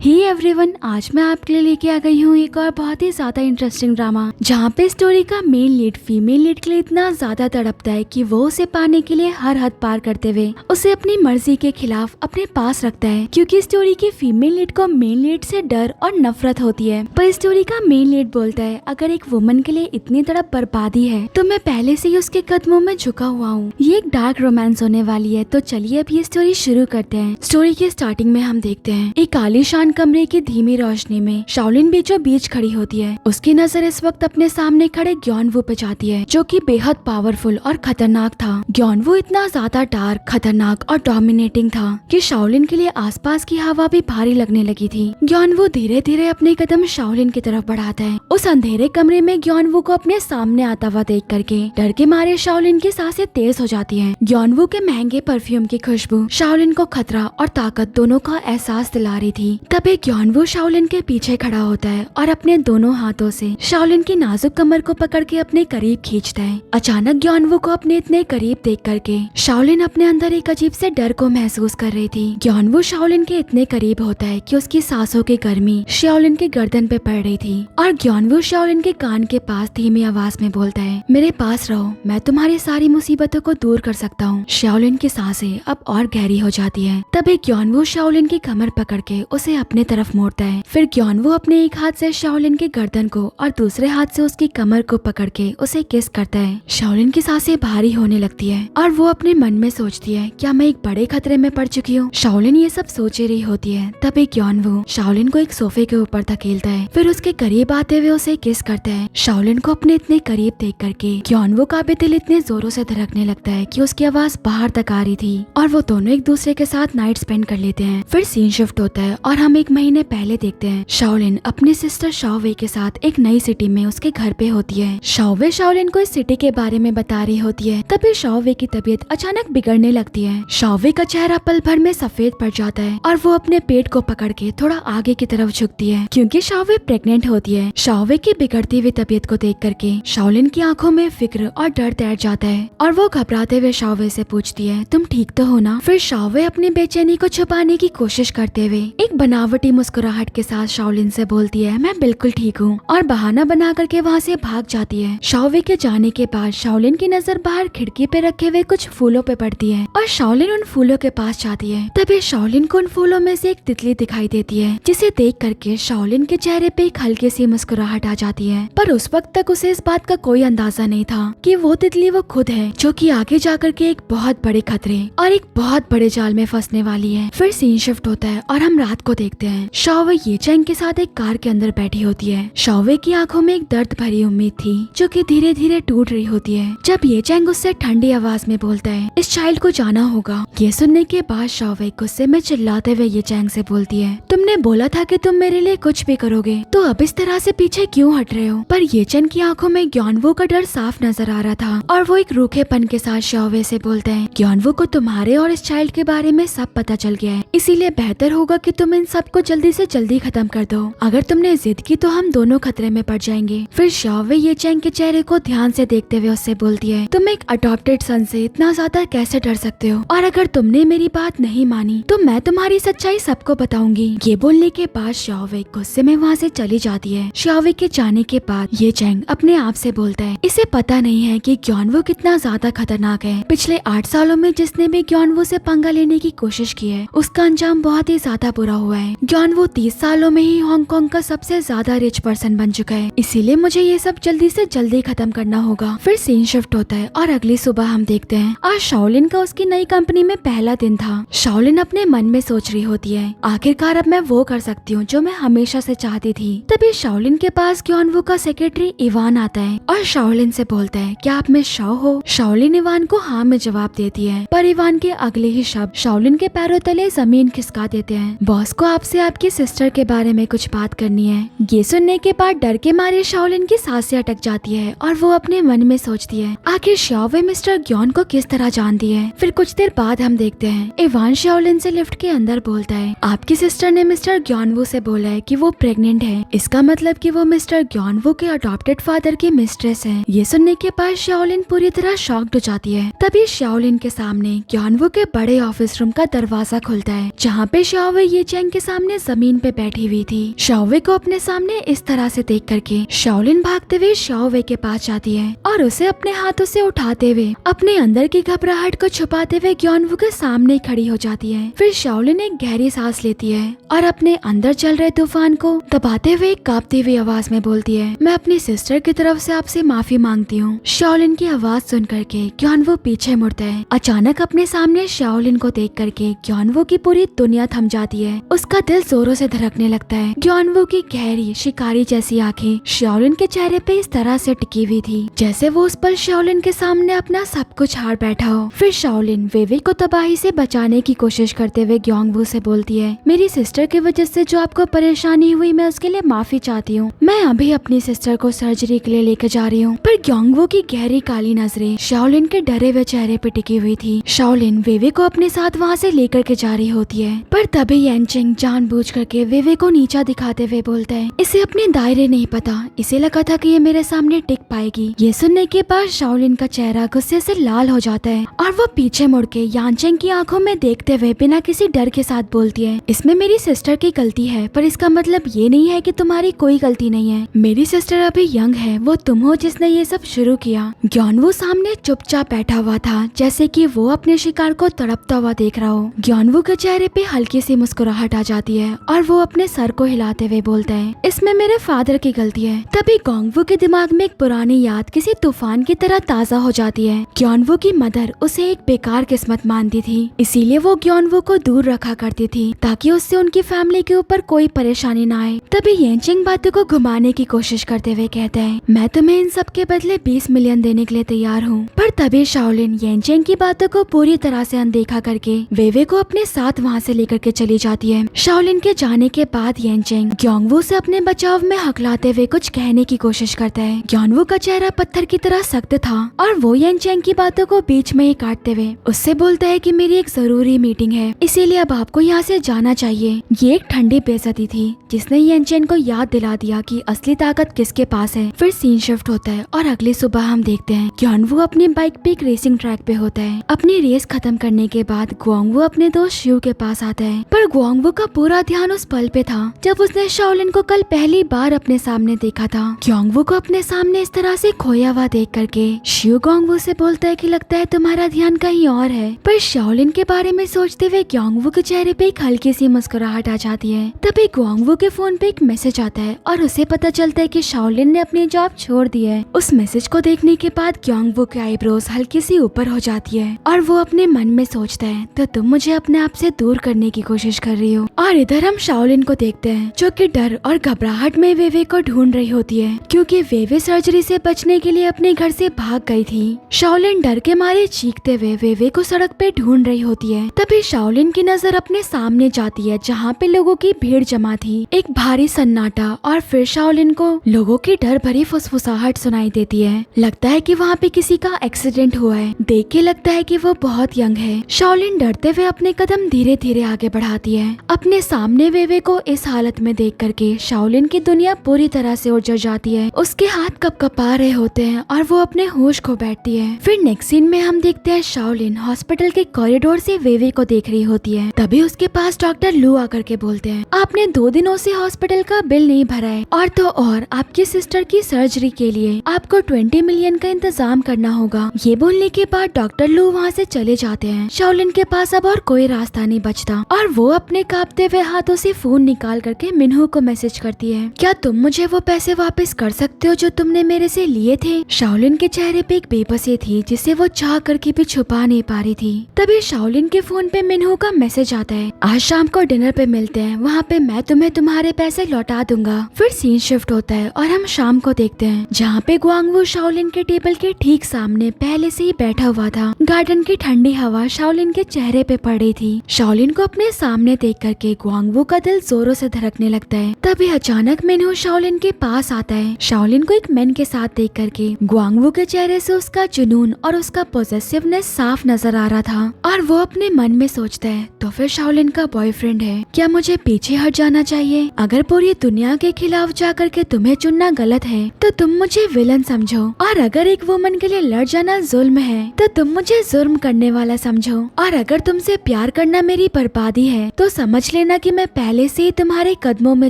Hey everyone, आज मैं आपके लिए लेके आ गई हूँ एक और बहुत ही ज्यादा इंटरेस्टिंग ड्रामा, जहाँ पे स्टोरी का मेन लीड फीमेल लीड के लिए इतना ज्यादा तड़पता है कि वो उसे पाने के लिए हर हद पार करते हुए उसे अपनी मर्जी के खिलाफ अपने पास रखता है, क्योंकि स्टोरी की फीमेल लीड को मेन लीड से डर और नफरत होती है। पर स्टोरी का मेन लीड बोलता है, अगर एक वुमन के लिए इतनी तड़प बर्बादी है तो मैं पहले से ही उसके कदमों में झुका हुआ हूँ। ये एक डार्क रोमांस होने वाली है, तो चलिए अब ये स्टोरी शुरू करते हैं। स्टोरी के स्टार्टिंग में हम देखते हैं एक आलीशान कमरे की धीमी रोशनी में शाओलिन बीचों बीच खड़ी होती है। उसकी नजर इस वक्त अपने सामने खड़े ग्योनवू पे जाती है, जो कि बेहद पावरफुल और खतरनाक था। ग्योनवू इतना ज्यादा डार्क, खतरनाक और डोमिनेटिंग था कि शाओलिन के लिए आसपास की हवा भी भारी लगने लगी थी। ग्योनवू धीरे धीरे अपने कदम शाओलिन की तरफ बढ़ाता है। उस अंधेरे कमरे में ग्योनवू को अपने सामने आता हुआ देख करके डर के मारे शाओलिन की सांसें तेज हो जाती हैं। ग्योनवू के महंगे परफ्यूम की खुशबू शाओलिन को खतरा और ताकत दोनों का एहसास दिला रही थी। तभी ग्योनवू शाओलिन के पीछे खड़ा होता है और अपने दोनों हाथों से शाओलिन की नाजुक कमर को पकड़ के अपने करीब खींचता है। अचानक ग्योनवू को अपने इतने करीब देख करके शाओलिन अपने अंदर एक अजीब से डर को महसूस कर रही थी। ग्योनवू शाओलिन के इतने करीब होता है कि उसकी सांसों की गर्मी शाओलिन के गर्दन पे पड़ रही थी और ग्योनवू शाओलिन के कान के पास धीमी आवाज में बोलता है, मेरे पास रहो, मैं तुम्हारी सारी मुसीबतों को दूर कर सकता हूँ। शाओलिन की सांसें अब और गहरी हो जाती है। तभी ग्योनवू शाओलिन की कमर पकड़ के उसे अपने तरफ मोड़ता है। फिर ग्योनवू अपने एक हाथ से शाओलिन के गर्दन को और दूसरे हाथ से उसकी कमर को पकड़ के उसे किस करता है। शाओलिन की सांसें भारी होने लगती है और वो अपने मन में सोचती है, क्या मैं एक बड़े खतरे में पड़ चुकी हूँ। शाओलिन ये सब सोच रही होती है। तभी ग्योनवू शाओलिन को एक सोफे के ऊपर धकेलता है, फिर उसके करीब आते हुए उसे किस करता है। शाओलिन को अपने इतने करीब देख करके ग्योनवू का भी दिल इतने जोरों से धड़कने लगता है कि उसकी आवाज बाहर तक आ रही थी और वो दोनों एक दूसरे के साथ नाइट स्पेंड कर लेते हैं। फिर सीन शिफ्ट होता है और हम एक महीने पहले देखते हैं शाओलिन अपनी सिस्टर शाओवे के साथ एक नई सिटी में उसके घर पे होती है। शाओवे शाओलिन को इस सिटी के बारे में बता रही होती है। तभी शाओवे की तबीयत अचानक बिगड़ने लगती है। शाओवे का चेहरा पल भर में सफेद पड़ जाता है और वो अपने पेट को पकड़ के थोड़ा आगे की तरफ झुकती है, क्योंकि शाओवे प्रेग्नेंट होती है। शाओवे की बिगड़ती हुई तबीयत को देख करके शाओलिन की आंखों में फिक्र और डर तैर जाता है और वो घबराते हुए शाओवे से पूछती है, तुम ठीक तो हो ना। फिर शाओवे अपनी बेचैनी को छुपाने की कोशिश करते हुए एक बनावटी मुस्कुराहट के साथ शाओलिन से बोलती है, मैं बिल्कुल ठीक हूँ, और बहाना बना करके वहाँ से भाग जाती है। शाओवे के जाने के बाद शाओलिन की नजर बाहर खिड़की पे रखे हुए कुछ फूलों पे पड़ती है और शाओलिन उन फूलों के पास जाती है। तभी शाओलिन को उन फूलों में से एक तितली दिखाई देती है, जिसे देख करके शाओलिन के चेहरे पे एक हल्की सी मुस्कुराहट आ जाती है। पर उस वक्त तक उसे इस बात का कोई अंदाजा नहीं था कि वो तितली वो खुद है, जो कि आगे जाकर के एक बहुत बड़े खतरे और एक बहुत बड़े जाल में फंसने वाली है। फिर सीन शिफ्ट होता है और हम रात को देखते हैं शाओवे ये चैंग के साथ एक कार के अंदर बैठी होती है। शाओवे की आंखों में एक दर्द भरी उम्मीद थी, जो कि धीरे धीरे टूट रही होती है जब ये चैंग उससे ठंडी आवाज में बोलता है, इस चाइल्ड को जाना होगा। ये सुनने के बाद शाओवे गुस्से में चिल्लाते हुए ये चैंग से बोलती है, तुमने बोला था कि तुम मेरे लिए कुछ भी करोगे, तो अब इस तरह से पीछे क्यों हट रहे हो। पर ये चैंग की आंखों में ग्योनवू का डर साफ नजर आ रहा था और वो एक रूखेपन के साथ शाओवे से बोलता है, ग्योनवू को तुम्हारे और इस चाइल्ड के बारे में सब पता चल गया है, इसीलिए बेहतर होगा कि तुम इन सब को जल्दी से जल्दी खत्म कर दो। अगर तुमने जिद की तो हम दोनों खतरे में पड़ जाएंगे। फिर शाओवे ये चैंग के चेहरे को ध्यान से देखते हुए उससे बोलती है, तुम एक अडॉप्टेड सन से इतना ज्यादा कैसे डर सकते हो, और अगर तुमने मेरी बात नहीं मानी तो मैं तुम्हारी सच्चाई सबको बताऊंगी। ये बोलने के बाद शाओवे गुस्से में वहाँ से चली जाती है। शाओवे के जाने के बाद ये चैंग अपने आप से बोलता है, इसे पता नहीं है कि ग्योनवू कितना ज्यादा खतरनाक है। पिछले 8 सालों में जिसने भी ग्योनवू से पंगा लेने की कोशिश की है, उसका अंजाम बहुत ही ज्यादा बुरा हुआ है। ग्योनवू 30 सालों में ही हांगकांग का सबसे ज्यादा रिच पर्सन बन चुका है, इसीलिए मुझे ये सब जल्दी से जल्दी खत्म करना होगा। फिर सीन शिफ्ट होता है और अगली सुबह हम देखते हैं आज शाओलिन का उसकी नई कंपनी में पहला दिन था। शाओलिन अपने मन में सोच रही होती है, आखिरकार अब मैं वो कर सकती हूँ जो मैं हमेशा से चाहती थी। तभी शाओलिन के पास ग्योनवू का सेक्रेटरी इवान आता है और शाओलिन से बोलता है, क्या आप में शाओ हो। शाओलिन इवान को हाँ में जवाब देती है, पर इवान के अगले ही शब्द शाओलिन के पैरों तले जमीन खिसका देते हैं। बॉस को आपसे आपकी सिस्टर के बारे में कुछ बात करनी है। ये सुनने के बाद डर के मारे शाओलिन की सांसें अटक जाती है और वो अपने मन में सोचती है, आखिर शाओवे मिस्टर ग्योन को किस तरह जानती है। फिर कुछ देर बाद हम देखते हैं इवान शाओलिन से लिफ्ट के अंदर बोलता है, आपकी सिस्टर ने मिस्टर ग्योनवू से बोला है कि वो प्रेग्नेंट है, इसका मतलब कि वो वो मिस्टर ग्योनवू के अडॉप्टेड फादर की मिस्ट्रेस है। ये सुनने के बाद शाओलिन पूरी तरह शॉक्ड हो जाती है। तभी शाओलिन के सामने ग्योनवू के बड़े ऑफिस रूम का दरवाजा खुलता है, जहाँ पे शाओवे ये चेंग के सामने जमीन पे बैठी हुई थी। शाओवे को अपने सामने इस तरह से देख करके शाओलिन भागते हुए शाओवे के पास जाती है और उसे अपने हाथों से उठाते हुए अपने अंदर की घबराहट को छुपाते हुए ग्योनवू के सामने खड़ी हो जाती है। फिर शाओलिन एक गहरी सांस लेती है और अपने अंदर चल रहे तूफान को दबाते हुए कांपती हुई आवाज में बोलती है, मैं अपनी सिस्टर की तरफ से आपसे माफी मांगती हूँ। शाओलिन की आवाज सुन करके ग्योनवू पीछे मुड़ता है। अचानक अपने सामने शाओलिन को देख करके ग्योनवू की पूरी दुनिया थम जाती है। उसका दिल जोरों से धड़कने लगता है। ग्योनवू की गहरी शिकारी जैसी आंखें शाओलिन के चेहरे पे इस तरह से टिकी हुई थी जैसे वो उस पल शाओलिन के सामने अपना सब कुछ हार बैठा हो। फिर शाओलिन वेवे को तबाही से बचाने की कोशिश करते हुए ग्योनवू से बोलती है, मेरी सिस्टर की वजह से जो आपको परेशानी हुई मैं उसके लिए माफी चाहती हूँ। मैं अभी अपनी सिस्टर को सर्जरी के लिए लेकर जा रही हूँ। पर ग्योनवू की गहरी काली नजरें शाओलिन के डरे हुए चेहरे पे टिकी हुई थी। शाओलिन वेवे को अपने साथ वहाँ से लेकर के जा रही होती है, पर तभी यानचेंग जानबूझ करके वेवे को नीचा दिखाते हुए बोलता है, इसे अपने दायरे नहीं पता, इसे लगा था कि ये मेरे सामने टिक पाएगी। ये सुनने के बाद शाओलिन का चेहरा गुस्से से लाल हो जाता है और वो पीछे मुड़ के यानचेंग की आंखों में देखते हुए बिना किसी डर के साथ बोलती है, इसमें मेरी सिस्टर की गलती है, पर इसका मतलब ये नहीं है कि तुम्हारी कोई गलती नहीं है। मेरी सिस्टर अभी यंग है, वो तुम हो जिसने ये सब शुरू किया। ग्योनवू सामने चुपचाप बैठा हुआ था, जैसे कि वो अपने शिकार को तड़पता हुआ देख रहा हो। ग्योनवू के चेहरे पे हल्की सी मुस्कुराहट आ जाती है और वो अपने सर को हिलाते हुए बोलता है, इसमें मेरे फादर की गलती है। तभी ग्योनवू के दिमाग में एक पुरानी याद किसी तूफान की तरह ताजा हो जाती है। ग्योनवू की मदर उसे एक बेकार किस्मत मानती थी, इसीलिए वो ग्योनवू को दूर रखा करती थी ताकि उससे उनकी फैमिली के ऊपर कोई परेशानी न आए। तभी यानचेंग बातों को घुमाने की कोशिश करते हुए कहता है, मैं तुम्हें इन सब के बदले 20 मिलियन देने के लिए तैयार हूँ। पर तभी शाओलिन यानचेंग की बातों को पूरी तरह से अनदेखा करके वेवे को अपने साथ वहाँ से लेकर के चली जाती है। शाओलिन के जाने के बाद यानचेंग ग्योनवू से अपने बचाव में हकलाते हुए कुछ कहने की कोशिश करता है। ग्योनवू का चेहरा पत्थर की तरह सख्त था और वो यानचेंग की बातों को बीच में ही काटते हुए उससे बोलता है कि मेरी एक जरूरी मीटिंग है, इसीलिए अब आपको यहाँ से जाना चाहिए। ये एक ठंडी बेइज्जती थी जिसने यानचेंग को याद दिला दिया कि असली ताकत किसके पास है। फिर सीन शिफ्ट होता है और अगली सुबह हम देखते हैं ग्योनवू अपनी बाइक पे एक रेसिंग ट्रैक पे होता है। अपनी रेस खत्म करने के बाद ग्योनवू अपने दोस्त शिव के पास आता है, पर ग्योनवू का पूरा ध्यान उस पल पे था जब उसने शाओलिन को कल पहली बार अपने सामने देखा था। ग्योनवू को अपने सामने इस तरह से खोया हुआ देख करके शिव ग्योनवू से बोलता है कि लगता है तुम्हारा ध्यान कहीं और है। पर शाओलिन के बारे में सोचते हुए ग्योनवू के चेहरे पे एक हल्की सी मुस्कुराहट आ जाती है। तभी ग्योनवू के फोन पे एक मैसेज आता है और उसे पता चलता है कि शाओलिन ने अपनी जॉब छोड़ दी है। उस मैसेज को देखने के बाद ग्योनवू के आईब्रोज हल्की सी ऊपर हो जाती है और वो अपने मन में सोचता है, तो तुम मुझे अपने आप से दूर करने की कोशिश कर रही हो। और इधर हम शाओलिन को देखते हैं जो कि डर और घबराहट में वेवे को ढूंढ रही होती है, क्योंकि वेवे सर्जरी से बचने के लिए अपने घर से भाग गई थी। शाओलिन डर के मारे चीखते हुए वेवे को सड़क पे ढूंढ रही होती है। तभी शाओलिन की नजर अपने सामने जाती है जहाँ पे लोगों की भीड़ जमा थी। एक भारी सन्नाटा और फिर शाओलिन को लोगों की डर भरी फुसफुसाहट सुनाई देती है। लगता है कि वहाँ पे किसी का एक्सीडेंट हुआ है। देख के लगता है कि वो बहुत यंग है। शाओलिन डरते हुए अपने कदम धीरे धीरे आगे बढ़ाती है। अपने सामने वेवे को इस हालत में देख करके शाओलिन की दुनिया पूरी तरह से उजड़ जाती है। उसके हाथ कपकपा रहे होते हैं और वो अपने होश खो बैठती है। फिर नेक्स्ट सीन में हम देखते हैं शाओलिन हॉस्पिटल के कॉरिडोर से वेवे को देख रही होती है। तभी उसके पास डॉक्टर लू आकर के बोलते हैं, आपने 2 दिनों से हॉस्पिटल का बिल नहीं भरा है और तो और आपकी सिस्टर की सर्जरी के लिए आपको 20 मिलियन का इंतजाम करना होगा। ये बोलने के बाद डॉक्टर लू वहाँ से चले जाते हैं। शाओलिन के पास अब और कोई रास्ता नहीं बचता और वो अपने कांपते हुए हाथों से फोन निकाल करके मिन्हू को मैसेज करती है, क्या तुम मुझे वो पैसे वापस कर सकते हो जो तुमने मेरे से लिए थे। शाओलिन के चेहरे पे एक बेबसी थी जिसे वो चाह करके भी छुपा नहीं पा रही थी। तभी शाओलिन के फोन पे मिन्हू का मैसेज आता है, आज शाम को डिनर पे मिलते हैं, वहाँ पे मैं तुम्हें तुम्हारे पैसे लौटा दूंगा। फिर सीन शिफ्ट होता है और हम शाम को देखते हैं जहाँ पे ग्वांगवू शाओलिन के टेबल के ठीक सामने पहले से ही बैठा हुआ था। गार्डन की ठंडी हवा शाओलिन के चेहरे पे पड़ रही थी। शाओलिन को अपने सामने देख करके ग्वांगवू का दिल जोरों से धड़कने लगता है। तभी अचानक मिन्हू शाओलिन के पास आता है। शाओलिन को एक मैन के साथ देख करके ग्वांगवू के चेहरे से उसका जुनून और उसका पॉजिटिवनेस साफ नजर आ रहा था और वो अपने मन में सोचता है, तो फिर शाओलिन का बॉयफ्रेंड है, क्या मुझे पीछे हट जाना चाहिए। अगर पूरी दुनिया के खिलाफ तरफ जाकर के तुम्हें चुनना गलत है तो तुम मुझे विलन समझो, और अगर एक वुमन के लिए लड़ जाना जुल्म है तो तुम मुझे जुर्म करने वाला समझो, और अगर तुमसे प्यार करना मेरी बर्बादी है तो समझ लेना कि मैं पहले से ही तुम्हारे कदमों में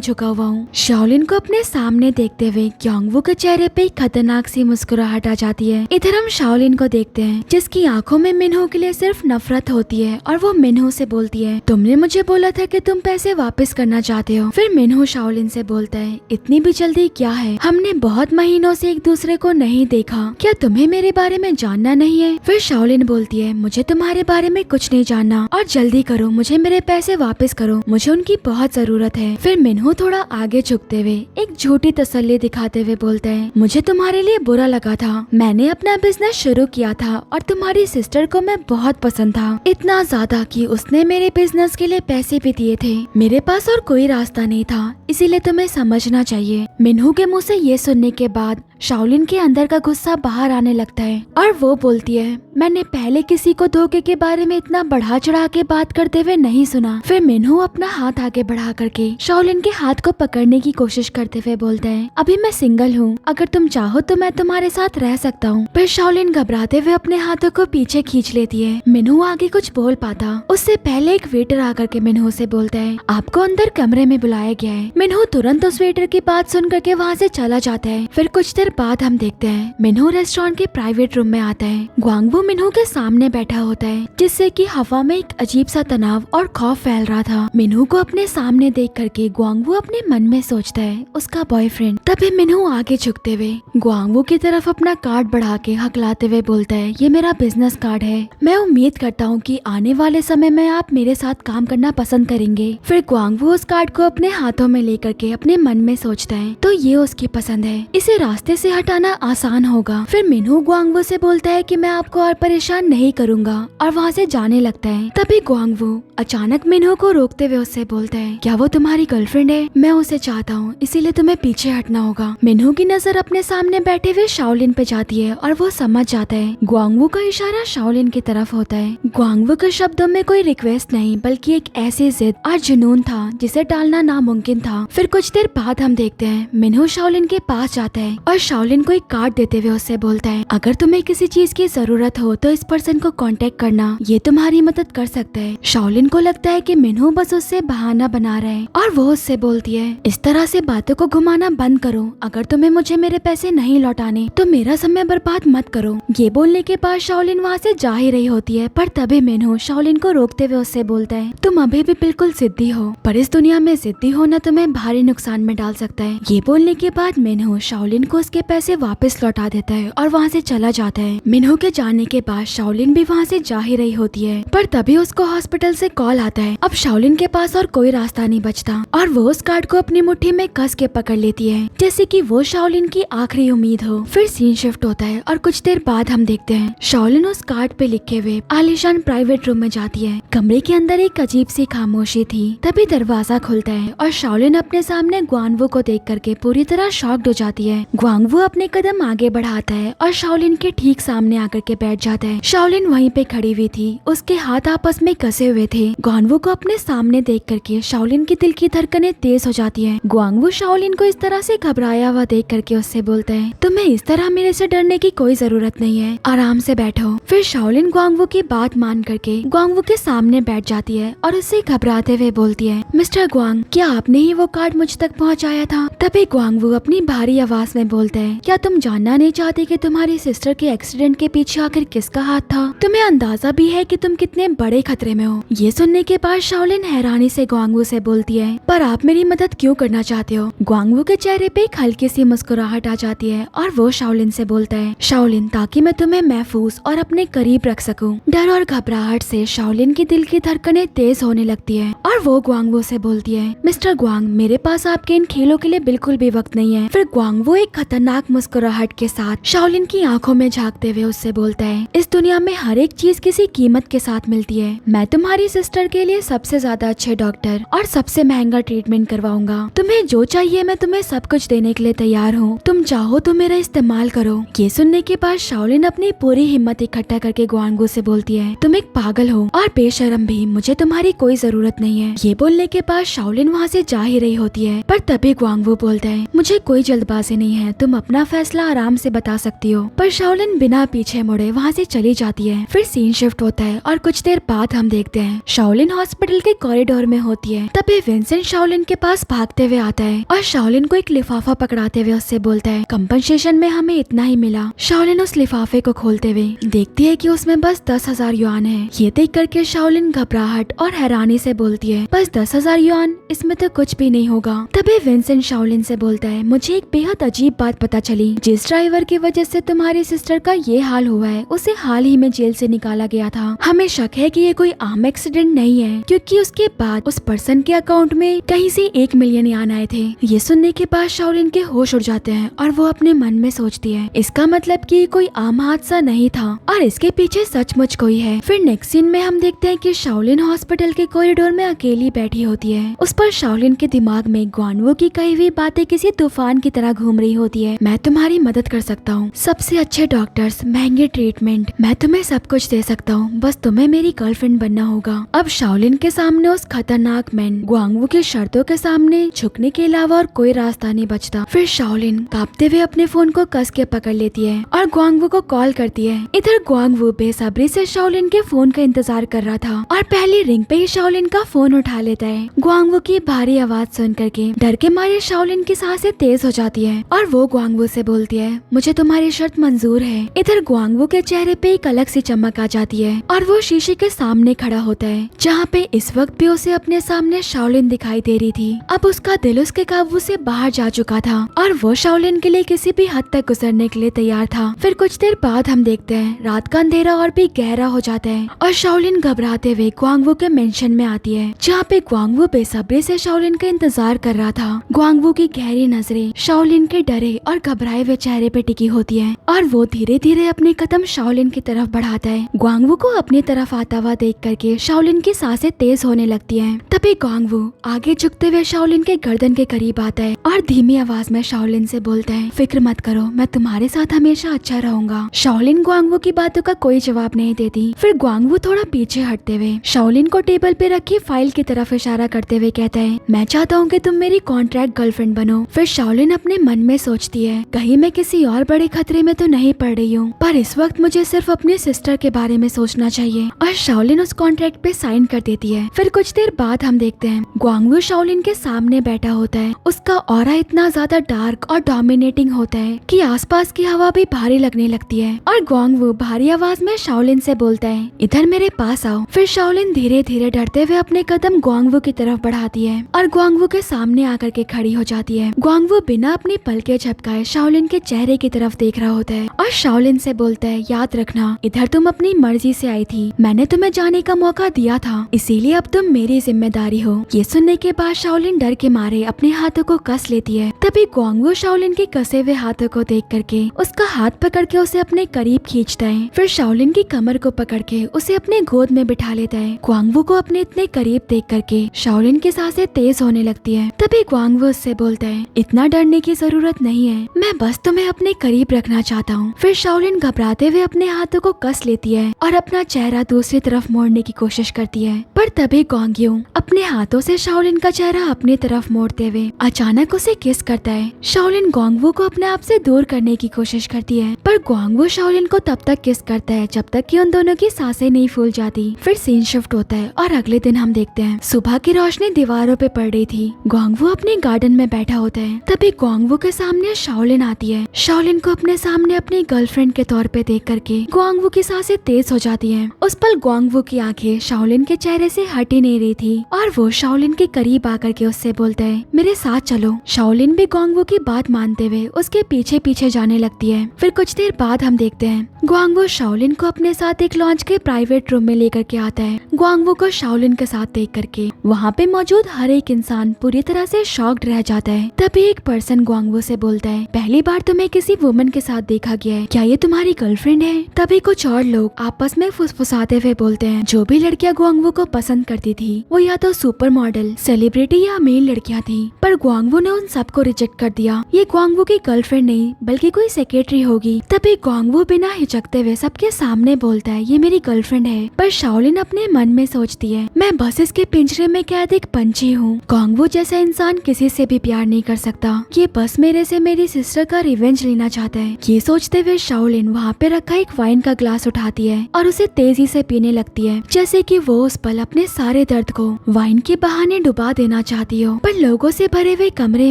झुका हुआ हूँ। शाओलिन को अपने सामने देखते हुए ग्वांगवू के चेहरे पे एक खतरनाक सी मुस्कुराहट आ जाती है। इधर हम शाओलिन को देखते हैं जिसकी आंखों में मिन्हो के लिए सिर्फ नफरत होती है, और वो मिन्हो से बोलती है, तुमने मुझे बोला था कि तुम पैसे वापस करना चाहते हो। फिर मिन्हो शाओलिन से बोलता है, इतनी भी जल्दी क्या है, हमने बहुत महीनों से एक दूसरे को नहीं देखा, क्या तुम्हें मेरे बारे में जानना नहीं है? फिर शाओलिन बोलती है, मुझे तुम्हारे बारे में कुछ नहीं जानना, और जल्दी करो, मुझे मेरे पैसे वापस करो, मुझे उनकी बहुत जरूरत है। फिर मिन्हो थोड़ा आगे झुकते हुए एक झूठी तसल्ली दिखाते हुए बोलता है, मुझे तुम्हारे लिए बुरा लगा था, मैंने अपना बिजनेस शुरू किया था और तुम्हारी सिस्टर को मैं बहुत पसंद था, इतना ज्यादा कि उसने मेरे बिजनेस के लिए पैसे भी दिए थे। मेरे पास और कोई रास्ता नहीं था, इसीलिए तुम्हें समझना चाहिए। मिन्हो के मुंह से ये सुनने के बाद शाओलिन के अंदर का गुस्सा बाहर आने लगता है और वो बोलती है, मैंने पहले किसी को धोखे के बारे में इतना बढ़ा चढ़ा के बात करते हुए नहीं सुना। फिर मिन्हो अपना हाथ आगे बढ़ा करके शाओलिन के हाथ को पकड़ने की कोशिश करते हुए बोलता है, अभी मैं सिंगल हूँ, अगर तुम चाहो तो मैं तुम्हारे साथ रह सकता हूँ। फिर शाओलिन घबराते हुए अपने हाथों को पीछे खींच लेती है। मिन्हो आगे कुछ बोल पाता उससे पहले एक वेटर आकर के मिन्हो से बोलता है, आपको अंदर कमरे में बुलाया गया है। मिन्हो तुरंत उस वेटर की बात सुन करके वहाँ से चला जाता है। फिर कुछ देर बाद हम देखते हैं मिन्हो रेस्टोरेंट के प्राइवेट रूम में आता है। ग्वांगवू मिन्हो के सामने बैठा होता है जिससे कि हवा में एक अजीब सा तनाव और खौफ फैल रहा था। मिन्हो को अपने सामने देख करके ग्वांगवू अपने मन में सोचता है उसका बॉयफ्रेंड। तभी मिन्हो आगे झुकते हुए ग्वांगवू की तरफ अपना कार्ड बढ़ा के हकलाते हुए बोलता है, ये मेरा बिजनेस कार्ड है, मैं उम्मीद करता हूँ कि आने वाले समय में आप मेरे साथ काम करना पसंद करेंगे। फिर ग्वांगवू उस कार्ड को अपने हाथों में लेकर के अपने मन में सोचता है, तो ये उसकी पसंद है, इसे रास्ते से हटाना आसान होगा। फिर मिन्हो ग्वांगवू से बोलता है कि मैं आपको और परेशान नहीं करूंगा और वहाँ से जाने लगता है। तभी ग्वांगवू अचानक मिन्हो को रोकते हुए उससे बोलता है, क्या वो तुम्हारी गर्लफ्रेंड है? मैं उसे चाहता हूँ, इसीलिए तुम्हें पीछे हटना होगा। मिन्हो की नजर अपने सामने बैठे हुए शाओलिन पे जाती है और वो समझ जाता है ग्वांगवू का इशारा शाओलिन की तरफ होता है। ग्वांगवू के शब्दों में कोई रिक्वेस्ट नहीं बल्कि एक ऐसी जिद और जुनून था जिसे टालना नामुमकिन था। फिर कुछ देर बाद हम देखते हैं मिन्हो शाओलिन के पास जाता है और शाओलिन को एक कार्ड देते हुए उससे बोलता है, अगर तुम्हें किसी चीज की जरूरत हो तो इस पर्सन को कांटेक्ट करना, ये तुम्हारी मदद कर सकता है। शाओलिन को लगता है कि मिन्हो बस उससे बहाना बना रहा है और वो उससे बोलती है, इस तरह से बातों को घुमाना बंद करो, अगर तुम्हें मुझे मेरे पैसे नहीं लौटाने तो मेरा समय बर्बाद मत करो। ये बोलने के बाद शाओलिन वहाँ से जा ही रही होती है, पर तभी मिन्हो शाओलिन को रोकते हुए उससे बोलता है, तुम अभी भी बिल्कुल जिद्दी हो, पर इस दुनिया में जिद्दी होना तुम्हें भारी नुकसान में डाल सकता है। ये बोलने के बाद मिन्हो शाओलिन को उसके पैसे वापस लौटा देता है और वहाँ से चला जाता है। मिन्हो के जाने के बाद शाओलिन भी वहाँ से जा ही रही होती है, पर तभी उसको हॉस्पिटल से कॉल आता है। अब शाओलिन के पास और कोई रास्ता नहीं बचता और वो उस कार्ड को अपनी मुट्ठी में कस के पकड़ लेती है जैसे कि वो शाओलिन की आखिरी उम्मीद हो। फिर सीन शिफ्ट होता है और कुछ देर बाद हम देखते हैं शाओलिन उस कार्ड पे लिखे हुए आलीशान प्राइवेट रूम में जाती है। कमरे के अंदर एक अजीब सी खामोशी थी। तभी दरवाजा खुलता है और शाओलिन अपने सामने ग्वांगवू को देख करके पूरी तरह शॉक्ड हो जाती है। ग्वांगवू अपने कदम आगे बढ़ाता है और शाओलिन के ठीक सामने आकर के बैठ जाता है। शाओलिन वहीं पे खड़ी हुई थी, उसके हाथ आपस में कसे हुए थे। ग्वांगवू को अपने सामने देख करके शाओलिन की दिल की धड़कनें तेज हो जाती है। ग्वांगवू शाओलिन को इस तरह से घबराया हुआ देख करके उससे बोलता है, तुम्हें इस तरह मेरे से डरने की कोई जरूरत नहीं है, आराम से बैठो। फिर शाओलिन ग्वांगवू की बात मान करके ग्वांगवू के सामने बैठ जाती है और उससे घबराते हुए बोलती है, मिस्टर ग्वांग, क्या आपने ही वो कार्ड मुझ तक पहुंचाया था? तभी ग्वांगवू अपनी भारी आवाज में बोलता है, क्या तुम जानना नहीं चाहते कि तुम्हारी सिस्टर के एक्सीडेंट के पीछे आखिर किसका हाथ था? तुम्हें अंदाजा भी है कि तुम कितने बड़े खतरे में हो? ये सुनने के बाद शाओलिन हैरानी से ग्वांगवू से बोलती है, पर आप मेरी मदद क्यों करना चाहते हो? ग्वांगवू के चेहरे पे एक हल्की सी मुस्कुराहट आ जाती है और वो शाओलिन से बोलता है, शाओलिन, ताकि मैं तुम्हें महफूज और अपने करीब रख सकूं। डर और घबराहट से शाओलिन की दिल की धड़कनें तेज होने लगती है और वो ग्वांगवू से बोलती है, मिस्टर ग्वांग, मेरे पास आपके इन खेलों के लिए बिल्कुल भी वक्त नहीं है। फिर ग्वांगवू एक खतरनाक मुस्कुराहट के साथ शाओलिन की आंखों में झांकते हुए उससे बोलता है, इस दुनिया में हर एक चीज किसी कीमत के साथ मिलती है। मैं तुम्हारी सिस्टर के लिए सबसे ज्यादा अच्छे डॉक्टर और सबसे महंगा ट्रीटमेंट करवाऊंगा। तुम्हें जो चाहिए मैं तुम्हें सब कुछ देने के लिए तैयार हूँ, तुम चाहो तो मेरा इस्तेमाल करो। ये सुनने के बाद शाओलिन अपनी पूरी हिम्मत इकट्ठा करके ग्वांगवू से बोलती है, तुम एक पागल हो और बेशरम भी, मुझे तुम्हारी कोई जरूरत नहीं है। ये बोलने के बाद शाओलिन वहाँ से जा ही रही होती है, पर तभी ग्वांगवू बोलता है, मुझे कोई जल्दबाजी नहीं है, तुम अपना फैसला आराम से बता सकती हो। पर शाओलिन बिना पीछे मुड़े वहाँ से चली जाती है। फिर सीन शिफ्ट होता है और कुछ देर बाद हम देखते हैं शाओलिन हॉस्पिटल के कॉरिडोर में होती है। तभी विंसेंट शाओलिन के पास भागते हुए आता है और शाओलिन को एक लिफाफा पकड़ाते हुए उससे बोलता है, कंपनसेशन में हमें इतना ही मिला। शाओलिन उस लिफाफे को खोलते हुए देखती है कि उसमें बस 10,000 युआन है। ये देख करके शाओलिन घबराहट और हैरानी से बोलती है, बस 10,000 युआन, इसमें तो कुछ भी नहीं होगा। तभी विंसेंट शाओलिन से बोलता है, मुझे एक बेहद अजीब बात पता चली, जिस ड्राइवर की वजह से तुम्हारी सिस्टर का ये हाल हुआ है उसे हाल ही में जेल से निकाला गया था। हमें शक है कि ये कोई आम एक्सीडेंट नहीं है, क्योंकि उसके बाद उस पर्सन के अकाउंट में कहीं से 1 मिलियन यान आए थे। ये सुनने के बाद शाओलिन के होश उड़ जाते हैं और वो अपने मन में सोचती है, इसका मतलब कि कोई आम हादसा नहीं था और इसके पीछे सचमुच कोई है। फिर नेक्स्ट सीन में हम देखते हैं कि शाओलिन हॉस्पिटल के कॉरिडोर में अकेली बैठी होती है। उस पर शाओलिन के दिमाग में ग्वांगवू की कही हुई बातें किसी तूफान की तरह घूम रही होती है। मैं तुम्हारी मदद कर सकता हूँ, सबसे अच्छे डॉक्टर्स, महंगे ट्रीटमेंट, मैं तुम्हें सब कुछ दे सकता हूँ, बस तुम्हें मेरी गर्लफ्रेंड बनना होगा। अब शाओलिन के सामने उस खतरनाक मैन ग्वांगवू की शर्तों के सामने झुकने के अलावा और कोई रास्ता नहीं बचता। फिर शाओलिन कांपते हुए अपने फोन को कस के पकड़ लेती है और ग्वांगवू को कॉल करती है। इधर ग्वांगवू बेसब्री से शाओलिन के फोन का इंतजार कर रहा था और पहली रिंग पे ही शाओलिन का फोन उठा लेता है। ग्वांगवू की भारी आवाज सुन करके डर के मारे शाओलिन की सांसें तेज हो जाती है और वो ग्वांगवू से बोलती है, मुझे तुम्हारी शर्त मंजूर है। इधर ग्वांगवू के चेहरे पे एक अलग सी चमक आ जाती है और वो शीशे के सामने खड़ा होता है, जहाँ पे इस वक्त भी उसे अपने सामने शाओलिन दिखाई दे रही थी। अब उसका दिल उसके काबू से बाहर जा चुका था और वो शाओलिन के लिए किसी भी हद तक गुजरने के लिए तैयार था। फिर कुछ देर बाद हम देखते हैं रात का अंधेरा और भी गहरा हो जाता है और शाओलिन घबराते हुए ग्वांगवू के मेंशन में आती है, जहाँ पे ग्वांगवू बेसब्री से शाओलिन का इंतजार कर रहा था। ग्वांगवू की गहरी नजरें शाओलिन के डरे और घबराए हुए चेहरे पे टिकी होती है और वो धीरे धीरे अपने कदम शाओलिन की तरफ बढ़ाता है। ग्वांगवू को अपनी तरफ आता हुआ देख करके शाओलिन की सांसें तेज होने लगती हैं। तभी ग्वांगवू आगे झुकते हुए शाओलिन के गर्दन के करीब आता है और धीमी आवाज में शाओलिन से बोलता है, फिक्र मत करो, मैं तुम्हारे साथ हमेशा अच्छा रहूंगा। शाओलिन ग्वांगवू की बातों का कोई जवाब नहीं देती। फिर ग्वांगवू थोड़ा पीछे हटते हुए शाओलिन को टेबल पे रखी फाइल की तरफ इशारा करते हुए कहता है, मैं चाहता हूँ कि तुम मेरी कॉन्ट्रैक्ट गर्लफ्रेंड बनो। फिर शाओलिन अपने मन में सोचती है, कहीं मैं किसी और बड़े खतरे में तो नहीं पड़ रही हूँ, पर इस वक्त मुझे सिर्फ अपनी सिस्टर के बारे में सोचना चाहिए। और शाओलिन उस कॉन्ट्रैक्ट पे साइन कर देती है। फिर कुछ देर बाद हम देखते हैं ग्वांगवू शाओलिन के सामने बैठा होता है। उसका ऑरा इतना ज्यादा डार्क और डोमिनेटिंग होता है कि आसपास की हवा भी भारी लगने लगती है और ग्वांगवू भारी आवाज में शाओलिन से बोलता है, इधर मेरे पास आओ। फिर शाओलिन धीरे धीरे डरते हुए अपने कदम ग्वांगवू की तरफ बढ़ाती है और ग्वांगवू के सामने आकर के खड़ी हो जाती है। ग्वांगवू बिना अपनी पलकें झपकाए शाओलिन के चेहरे की तरफ देख रहा होता है और शाओलिन से बोलता है, याद रखना, इधर तुम अपनी मर्जी से आई थी, मैंने तुम्हें जाने का मौका दिया था, इसीलिए अब तुम मेरी जिम्मेदारी हो। ये सुनने के बाद शाओलिन डर के मारे अपने हाथों को कस लेती है। तभी ग्वांगवू शाओलिन के कसे हुए हाथों को देख करके उसका हाथ पकड़ के उसे अपने करीब खींचता है। फिर शाओलिन की कमर को पकड़ के उसे अपने गोद में बिठा लेता है। ग्वांगवू को अपने इतने करीब देख करके शाओलिन की सांसें तेज होने लगती है। तभी ग्वांगवू उससे बोलता है, इतना डरने की जरूरत नहीं है, मैं बस तुम्हें अपने करीब रखना चाहता हूँ। फिर शाओलिन घबराते हुए अपने हाथों को कस लेती है और अपना चेहरा दूसरी तरफ मोड़ने की कोशिश करती है, पर तभी ग्वांगवू अपने हाथों से शाओलिन का चेहरा अपनी तरफ मोड़ते हुए अचानक उसे किस करता है। शाओलिन ग्वांगवू को अपने आप से दूर करने की कोशिश करती है, पर ग्वांगवू शाओलिन को तब तक किस करता है जब तक कि उन दोनों की सांसें नहीं फूल जाती। फिर सीन शिफ्ट होता है और अगले दिन हम देखते हैं सुबह की रोशनी दीवारों पे पड़ रही थी। ग्वांगवू अपने गार्डन में बैठा होता है। तभी ग्वांगवू के सामने शाओलिन आती है। शाओलिन को अपने सामने अपनी गर्लफ्रेंड के तौर पे देख करके ग्वांगवू की सांसें तेज हो जाती हैं। उस पल ग्वांगवू की आंखें शाओलिन के चेहरे से हट ही नहीं रही थी और वो शाओलिन के करीब आकर के उससे बोलता है, मेरे साथ चलो। शाओलिन भी ग्वांगवू की बात मानते हुए उसके पीछे पीछे जाने लगती है। फिर कुछ देर बाद हम देखते हैं ग्वांगवू शाओलिन को अपने साथ एक लॉन्च के प्राइवेट रूम में लेकर के आता है। ग्वांगवू को शाओलिन के साथ देख करके वहाँ पे मौजूद हर एक इंसान पूरी तरह से शॉक्ड रह जाता है। तभी एक पर्सन ग्वांगवू से बोलता है, पहली बार तुम्हें किसी वुमन के साथ देखा गया है, क्या ये तुम्हारी गर्लफ्रेंड है? तभी कुछ और लोग आपस में फुसफुसाते हुए बोलते हैं, जो भी लड़कियां ग्वांगवू को पसंद करती थी वो या तो सुपर मॉडल, सेलिब्रिटी या मेल लड़कियां थी, पर ग्वांगवू ने उन सबको रिजेक्ट कर दिया। ये ग्वांगवू की गर्लफ्रेंड नहीं बल्कि कोई सेक्रेटरी होगी। तभी ग्वांगवू बिना हिचकते हुए सबके सामने बोलता है, ये मेरी गर्लफ्रेंड है। पर शाओलिन अपने मन में सोचती है, मैं बस इसके पिंजरे में कैद एक पंछी हूँ। ग्वांगवू जैसा इंसान किसी से भी प्यार नहीं कर सकता, ये बस मेरे से मेरी सिस्टर का रिवेंज लेना चाहता है। ये सोचते हुए शाओलिन वहाँ पे रखा एक वाइन का ग्लास उठाती है और उसे तेजी से पीने लगती है, जैसे कि वो उस पल अपने सारे दर्द को वाइन के बहाने डुबा देना चाहती हो। पर लोगों से भरे हुए कमरे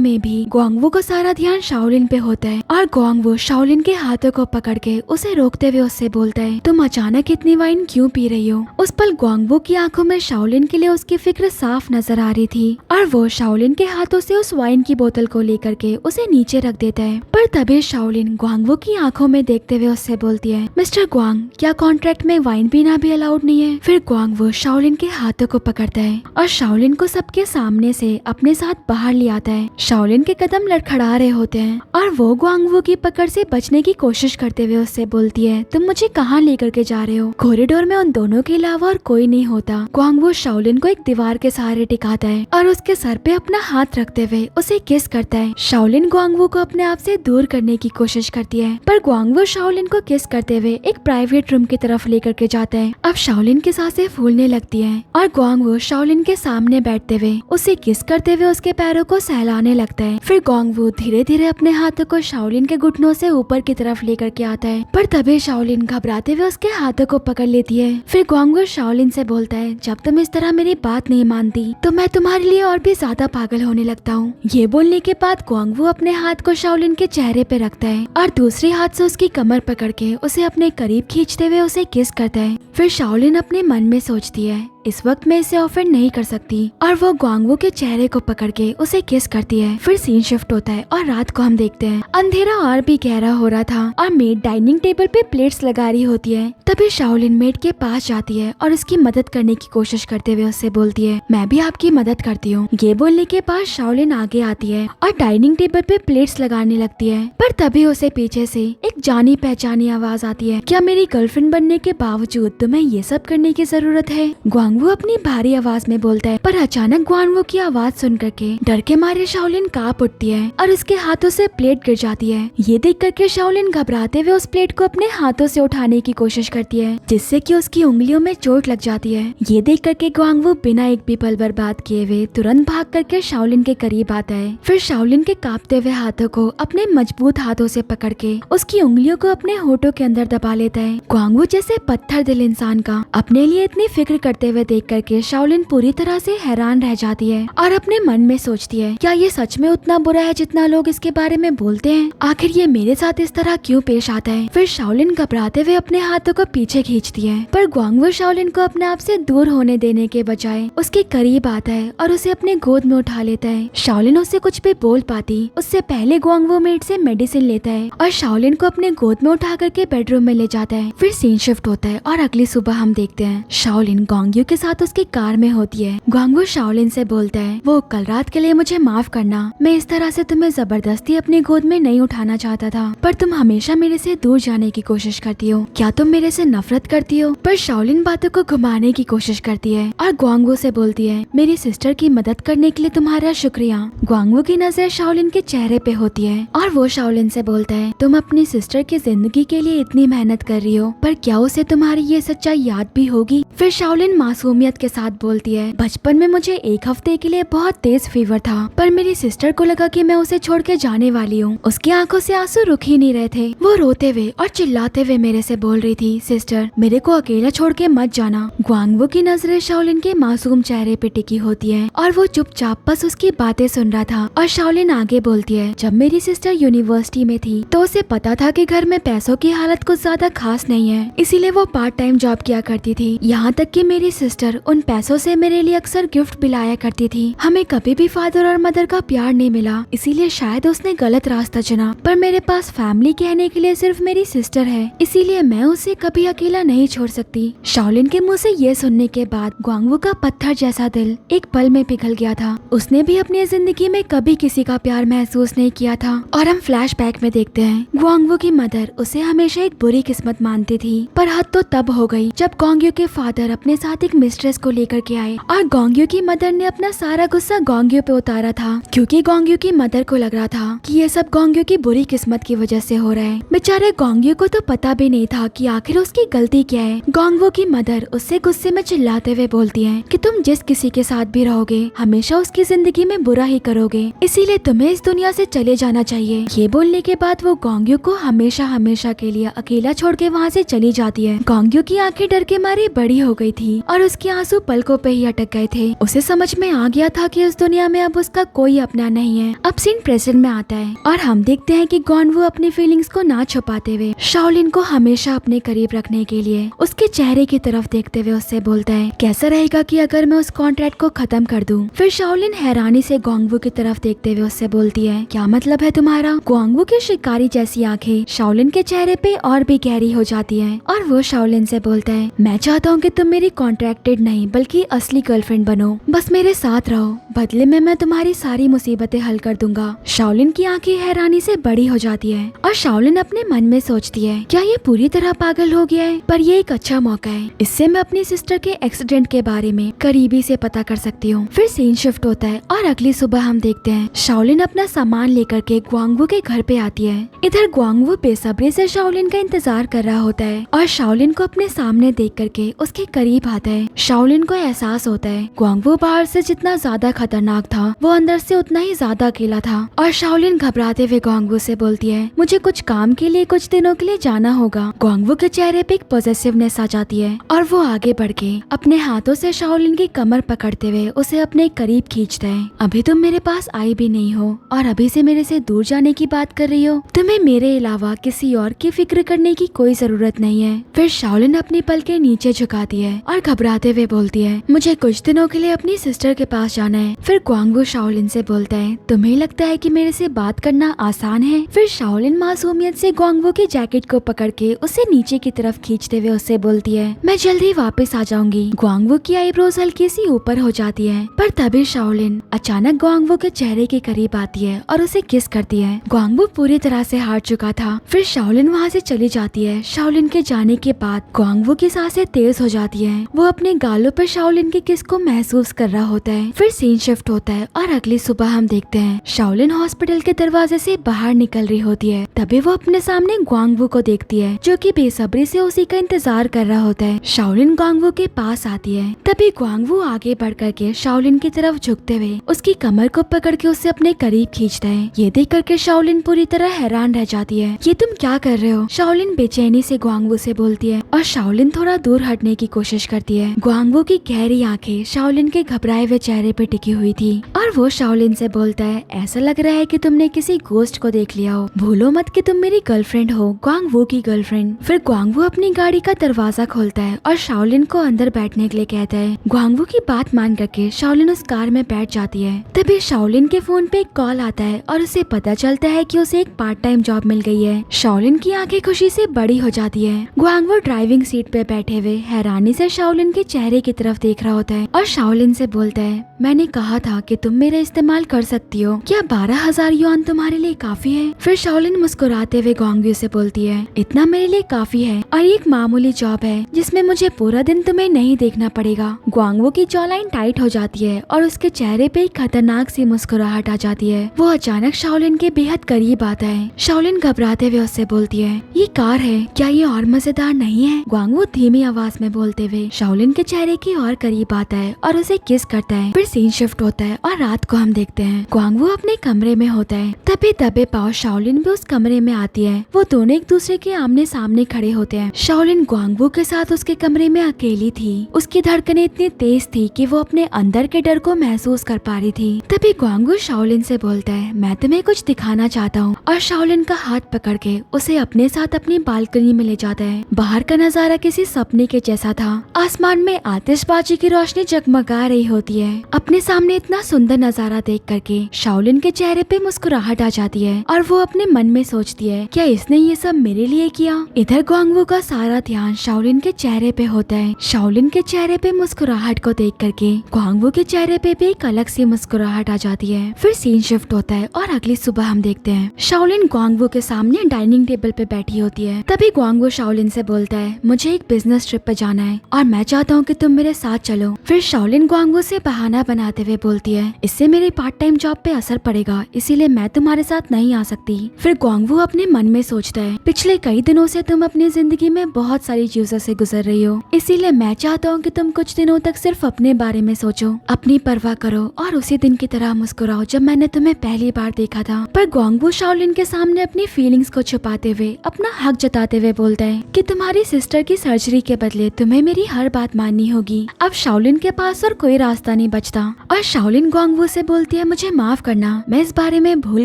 में भी ग्वांगवू को सारा ध्यान शाओलिन पे होता है और ग्वांगवू शाओलिन के हाथों को पकड़ के उसे रोकते हुए उससे बोलता है, तुम अचानक इतनी वाइन क्यों पी रही हो? उस पल ग्वांगवू की आंखों में शाओलिन के लिए उसकी फिक्र साफ नजर आ रही थी और वो शाओलिन के हाथों से उस वाइन की बोतल को लेकर के उसे नीचे रख देता है। पर तभी शाओलिन ग्वांगवू की आंखों में देखते हुए उससे बोलती है, मिस्टर ग्वांग, क्या कॉन्ट्रैक्ट में वाइन पीना भी अलाउड नहीं है? फिर ग्वांगवू शाओलिन के हाथों को पकड़ता है और शाओलिन को सबके सामने से अपने साथ बाहर ले आता है। शाओलिन के कदम लड़खड़ा रहे होते हैं और वो ग्वांगवू की पकड़ से बचने की कोशिश करते हुए उससे बोलती है, तुम मुझे कहाँ लेकर के जा रहे हो? कॉरिडोर में उन दोनों के अलावा और कोई नहीं होता। ग्वांगवू शाओलिन को एक दीवार के सहारे टिकाता है और उसके सर पे अपना हाथ रखते हुए उसे किस करता है। शाओलिन ग्वांगवू को अपने आप से दूर करने की कोशिश करती है, पर ग्वांगवू शाओलिन को किस करते हुए एक प्राइवेट रूम की तरफ लेकर के जाता है। अब शाओलिन की सांसें फूलने लगती हैं और ग्वांगवू शाओलिन के सामने बैठते हुए उसे किस करते हुए उसके पैरों को सहलाने लगता है। फिर ग्वांगवू धीरे धीरे अपने हाथों को शाओलिन के घुटनों से ऊपर की तरफ लेकर के आता है, पर तभी शाओलिन घबराते हुए उसके हाथों को पकड़ लेती है। फिर ग्वांगवू शाओलिन से बोलता है, जब तुम इस तरह मेरी बात नहीं मानती तो मैं तुम्हारे लिए और भी ज्यादा पागल होने लगता हूँ। ये बोलने के बाद ग्वांगवू अपने हाथ को शाओलिन के चेहरे पे रखता है और दूसरे हाथ से उसकी कमर पकड़ के उसे अपने करीब खींचते हुए उसे किस करता है। फिर शाओलिन अपने मन में सोचती है, इस वक्त मैं इसे ऑफेंड नहीं कर सकती, और वो ग्वांगवू के चेहरे को पकड़ के उसे किस करती है। फिर सीन शिफ्ट होता है और रात को हम देखते हैं अंधेरा और भी गहरा हो रहा था और मेड डाइनिंग टेबल पे प्लेट्स लगा रही होती है। तभी शाओलिन मेड के पास जाती है और उसकी मदद करने की कोशिश करते हुए उससे बोलती है, मैं भी आपकी मदद करती हूँ। ये बोलने के बाद शाओलिन आगे आती है और डाइनिंग टेबल पे प्लेट्स लगाने लगती है, पर तभी उसे पीछे से एक जानी पहचानी आवाज आती है, क्या मेरी गर्लफ्रेंड बनने के बावजूद तुम्हें ये सब करने की जरूरत है? ग्वांगवू अपनी भारी आवाज में बोलता है, पर अचानक ग्वांगवू की आवाज सुन करके डर के मारे शाओलिन कांप उठती है और उसके हाथों से प्लेट गिर जाती है। ये देख करके शाओलिन घबराते हुए उस प्लेट को अपने हाथों से उठाने की कोशिश करती है, जिससे कि उसकी उंगलियों में चोट लग जाती है। ये देख करके ग्वांगवू बिना एक भी पल बर्बाद किए हुए तुरंत भाग करके शाओलिन के करीब आता है। फिर शाओलिन के कांपते हुए हाथों को अपने मजबूत हाथों से पकड़ के उसकी उंगलियों को अपने होठों के अंदर दबा लेता है। ग्वांगवू जैसे पत्थर दिल इंसान का अपने लिए इतनी फिक्र करते हुए देख करके शाओलिन पूरी तरह से हैरान रह जाती है और अपने मन में सोचती है, क्या ये सच में उतना बुरा है जितना लोग इसके बारे में बोलते हैं? आखिर ये मेरे साथ इस तरह क्यों पेश आता है? फिर शाओलिन घबराते हुए अपने हाथों को पीछे खींचती है, पर ग्वांगवू शाओलिन को अपने आप से दूर होने देने के बजाय उसके करीब आता है और उसे अपने गोद में उठा लेता है। शाओलिन उससे कुछ भी बोल पाती उससे पहले ग्वांगवू मेड से मेडिसिन लेता है और शाओलिन को अपने गोद में उठा करके बेडरूम में ले जाता है। फिर सीन शिफ्ट होता है और अगली सुबह हम देखते हैं शाओलिन ग्वांगवू के साथ उसकी कार में होती है। ग्वांगवू शाओलिन से बोलता है, वो कल रात के लिए मुझे माफ करना, मैं इस तरह से तुम्हें जबरदस्ती अपनी गोद में नहीं उठाना चाहता था, पर तुम हमेशा मेरे से दूर जाने की कोशिश करती हो। क्या तुम मेरे से नफरत करती हो? पर शाओलिन बातों को घुमाने की कोशिश करती है और ग्वांगवू से बोलती है, मेरी सिस्टर की मदद करने के लिए तुम्हारा शुक्रिया। ग्वांगवू की नजर शाओलिन के चेहरे पे होती है और वो शाओलिन से बोलता है, तुम अपनी सिस्टर की जिंदगी के लिए इतनी मेहनत कर रही हो, पर क्या उसे तुम्हारी ये सच्चाई याद भी होगी? फिर शाओलिन मासूमियत के साथ बोलती है, बचपन में मुझे एक हफ्ते के लिए बहुत तेज फीवर था, पर मेरी सिस्टर को लगा कि मैं उसे छोड़ के जाने वाली हूँ। उसकी आंखों से आंसू रुक ही नहीं रहे थे। वो रोते हुए और चिल्लाते हुए मेरे से बोल रही थी, सिस्टर मेरे को अकेला छोड़ के मत जाना। ग्वांगवू की नजरें शाओलिन के मासूम चेहरे पे टिकी होती है और वो चुपचाप बस उसकी बातें सुन रहा था। और शाओलिन आगे बोलती है, जब मेरी सिस्टर यूनिवर्सिटी में थी तो उसे पता था कि घर में पैसों की हालत कुछ ज्यादा खास नहीं है, इसीलिए वो पार्ट टाइम जॉब किया करती थी। यहाँ तक कि मेरी सिस्टर उन पैसों से मेरे लिए अक्सर गिफ्ट भी लाया करती थी। हमें कभी भी फादर और मदर का प्यार नहीं मिला, इसीलिए शायद उसने गलत रास्ता चुना। पर मेरे पास फैमिली कहने के लिए सिर्फ मेरी सिस्टर है, इसीलिए मैं उसे कभी अकेला नहीं छोड़ सकती। शाओलिन के मुंह से ये सुनने के बाद ग्वांगवू का पत्थर जैसा दिल एक पल में पिघल गया था। उसने भी अपनी जिंदगी में कभी किसी का प्यार महसूस नहीं किया था। और हम फ्लैशबैक में देखते हैं ग्वांगवू की मदर उसे हमेशा एक बुरी किस्मत मानती थी, पर हद तो तब हो गई जब गोंग्यू के फादर अपने साथ एक मिस्ट्रेस को लेकर के आए और गोंग्यू की मदर ने अपना सारा गुस्सा गोंग्यू पे उतारा था, क्योंकि गोंग्यू की मदर को लग रहा था कि ये सब गोंग्यू की बुरी किस्मत की वजह से हो रहा है। बेचारे गोंग्यू को तो पता भी नहीं था कि आखिर उसकी गलती क्या है। गोंग्यू की मदर उससे गुस्से में चिल्लाते हुए बोलती है कि तुम जिस किसी के साथ भी रहोगे हमेशा उसकी जिंदगी में बुरा ही करोगे, इसीलिए तुम्हें इस दुनिया से चले जाना चाहिए। ये बोलने के बाद वो गोंग्यू को हमेशा हमेशा के लिए अकेला छोड़ के वहाँ से चली जाती है। गोंग्यू की आंखें डर के मारे बड़ी हो गई थी और उसके आंसू पलकों पे ही अटक गए थे। उसे समझ में आ गया था कि इस दुनिया में अब उसका कोई अपना नहीं है। अब सीन प्रेजेंट में आता है और हम देखते हैं कि गोंग्यू अपनी फीलिंग्स को ना छुपाते हुए शाओलिन को हमेशा अपने करीब रखने के लिए उसके चेहरे की तरफ देखते हुए उससे बोलता है, कैसा रहेगा कि अगर मैं उस कॉन्ट्रैक्ट को खत्म कर दूं। फिर शाओलिन हैरानी से गोंग्यू की तरफ देखते हुए उससे बोलती है, क्या मतलब है तुम्हारा? गोंग्यू की शिकारी जैसी आंखें शाओलिन के चेहरे पे और भी गहरी हो जाती है और वो शाओलिन से बोलता है, मैं चाहता हूँ कि तुम मेरी कॉन्ट्रैक्टेड नहीं बल्कि असली गर्लफ्रेंड बनो, बस मेरे साथ रहो, बदले में मैं तुम्हारी सारी मुसीबतें हल कर दूंगा। शाओलिन की आंखें हैरानी से बड़ी हो जाती है और शाओलिन अपने मन में सोचती है, क्या ये पूरी तरह पागल हो गया है? पर ये एक अच्छा मौका है, इससे मैं अपनी सिस्टर के एक्सीडेंट के बारे में करीबी से पता कर सकती हूँ। फिर सीन शिफ्ट होता है और अगली सुबह हम देखते हैं शाओलिन अपना सामान लेकर के ग्वांगवू के घर पे आती है। इधर ग्वांगवू बेसब्री से शाओलिन का इंतजार कर रहा होता है और शाओलिन को अपने सामने देख करके उसके करीब आता है। शाओलिन को एहसास होता है ग्वांगवू बाहर से जितना ज्यादा खतरनाक था वो अंदर से उतना ही ज्यादा अकेला था और शाओलिन घबराते हुए ग्वांगवू से बोलती है, मुझे कुछ काम के लिए कुछ दिनों के लिए जाना होगा। ग्वांगवू के चेहरे पे एक पॉजिटिवनेस आ जाती है और वो आगे बढ़ के अपने हाथों से शाओलिन की कमर पकड़ते हुए उसे अपने करीब खींचता है। अभी तुम मेरे पास आई भी नहीं हो और अभी से मेरे से दूर जाने की बात कर रही हो, तुम्हें मेरे अलावा किसी और की फिक्र करने की कोई जरूरत नहीं है। फिर शाओलिन अपनी पलकें नीचे झुकाती है और घबराते हुए बोलती है, मुझे कुछ दिनों के लिए अपनी सिस्टर के पास जाना है। फिर ग्वांगवू शाओलिन से बोलता है, तुम्हें लगता है कि मेरे से बात करना आसान है? फिर शाओलिन मासूमियत से ग्वांगवू की जैकेट को पकड़ के उसे नीचे की तरफ खींचते हुए उससे बोलती है, मैं जल्दी वापस आ जाऊंगी। ग्वांगवू की आईब्रोज हल्की सी ऊपर हो जाती है, पर तभी शाओलिन अचानक ग्वांगवू के चेहरे के करीब आती है और उसे किस करती है। ग्वांगवू पूरी तरह से हार चुका था। फिर शाओलिन वहाँ से चली जाती है। शाओलिन के जाने के बाद ग्वांगवू की सांसें तेज हो जाती है। वो अपने गालों पर शाओलिन के किस को महसूस कर रहा होता है। फिर सीन शिफ्ट होता है और अगली सुबह हम देखते हैं शाओलिन हॉस्पिटल के दरवाजे से बाहर निकल रही होती है। तभी वो अपने सामने ग्वांगवू को देखती है जो कि बेसब्री से उसी का इंतजार कर रहा होता है। शाओलिन ग्वांगवू के पास आती है। तभी ग्वांगवू आगे बढ़ करके शाओलिन की तरफ झुकते हुए उसकी कमर को पकड़ के उसे अपने करीब खींचता है। ये देख करके शाओलिन पूरी तरह हैरान रह जाती है, ये तुम क्या कर रहे हो? शाओलिन बेचैनी से ग्वांगवू से बोलती है और शाओलिन थोड़ा दूर हटने की कोशिश करती है। ग्वांगवू की गहरी आंखें शाओलिन के घबराए हुए चेहरे पे टिकी हुई थी और वो शाओलिन से बोलता है, ऐसा लग रहा है कि तुमने किसी गोस्ट को देख लिया हो, भूलो मत कि तुम मेरी गर्लफ्रेंड हो, ग्वांगवू की गर्लफ्रेंड। फिर ग्वांगवू अपनी गाड़ी का दरवाजा खोलता है और शाओलिन को अंदर बैठने के लिए कहता है। ग्वांगवू की बात मान करके शाओलिन उस कार में बैठ जाती है। तभी शाओलिन के फोन पे एक कॉल आता है और उसे पता चलता है कि उसे एक पार्ट टाइम जॉब मिल गई है। शाओलिन की आंखें खुशी से बड़ी हो जाती है। ग्वांगवू ड्राइविंग सीट पे बैठे हुए हैरानी से शाओलिन के चेहरे की तरफ देख रहा होता है और शाओलिन से बोलता है, मैंने कहा था कि तुम मेरा इस्तेमाल कर सकती हो, क्या 12,000 युआन तुम्हारे लिए काफी है? फिर शाओलिन मुस्कुराते हुए ग्वांगवू से बोलती है, इतना मेरे लिए काफी है और एक मामूली जॉब है जिसमें मुझे पूरा दिन तुम्हें नहीं देखना पड़ेगा। ग्वांगवू की जॉलाइन टाइट हो जाती है और उसके चेहरे पे एक खतरनाक सी मुस्कुराहट आ जाती है। वो अचानक शाओलिन के बेहद करीब आता है। शाओलिन घबराते हुए उससे बोलती है, ये कार है, क्या ये और मजेदार नहीं है? ग्वांगवू धीमी आवाज में बोलते हुए शाओलिन के चेहरे की और करीब आता है और उसे किस करता है। फिर सीन शिफ्ट होता है और रात को हम देखते हैं ग्वांगवू अपने कमरे में होता है। तभी दबे पाँव शाओलिन भी उस कमरे में आती है। वो दोनों एक दूसरे के आमने सामने खड़े होते हैं। शाओलिन ग्वांगवू के साथ उसके कमरे में अकेली थी। उसकी धड़कनें इतनी तेज थी कि वो अपने अंदर के डर को महसूस कर पा रही थी। तभी ग्वांगवू शाओलिन से बोलता है, मैं तुम्हें कुछ दिखाना चाहता हूँ, और शाओलिन का हाथ पकड़ के उसे अपने साथ अपनी बालकनी में ले जाता है। बाहर का नजारा किसी सपने के जैसा था। आसमान दुकान में आतिशबाजी की रोशनी जगमगा रही होती है। अपने सामने इतना सुंदर नजारा देख करके शाओलिन के चेहरे पे मुस्कुराहट आ जाती है और वो अपने मन में सोचती है, क्या इसने ये सब मेरे लिए किया। इधर ग्वांगवू का सारा ध्यान शाओलिन के चेहरे पे होता है। शाओलिन के चेहरे पे मुस्कुराहट को देख करके ग्वांगवू के चेहरे पे भी एक अलग सी मुस्कुराहट आ जाती है। फिर सीन शिफ्ट होता है और अगली सुबह हम देखते हैं शाओलिन ग्वांगवू के सामने डाइनिंग टेबल पे बैठी होती है। तभी ग्वांगवू शाओलिन से बोलता है, मुझे एक बिजनेस ट्रिप पे जाना है और मैं चाहता हूँ कि तुम मेरे साथ चलो। फिर शाओलिन ग्वांगवू से बहाना बनाते हुए बोलती है, इससे मेरी पार्ट टाइम जॉब पे असर पड़ेगा, इसीलिए मैं तुम्हारे साथ नहीं आ सकती। फिर ग्वांगवू अपने मन में सोचता है, पिछले कई दिनों से तुम अपनी जिंदगी में बहुत सारी चीजों से गुजर रही हो, इसीलिए मैं चाहता हूँ कि तुम कुछ दिनों तक सिर्फ अपने बारे में सोचो, अपनी परवाह करो और उसी दिन की तरह मुस्कुराओ जब मैंने तुम्हें पहली बार देखा था। पर ग्वांगवू शाओलिन के सामने अपनी फीलिंग्स को छुपाते हुए अपना हक जताते हुए बोलता है कि तुम्हारी सिस्टर की सर्जरी के बदले तुम्हें मेरी हर बात माननी होगी। अब शाओलिन के पास और कोई रास्ता नहीं बचता और शाओलिन ग्वांगवू से बोलती है, मुझे माफ करना, मैं इस बारे में भूल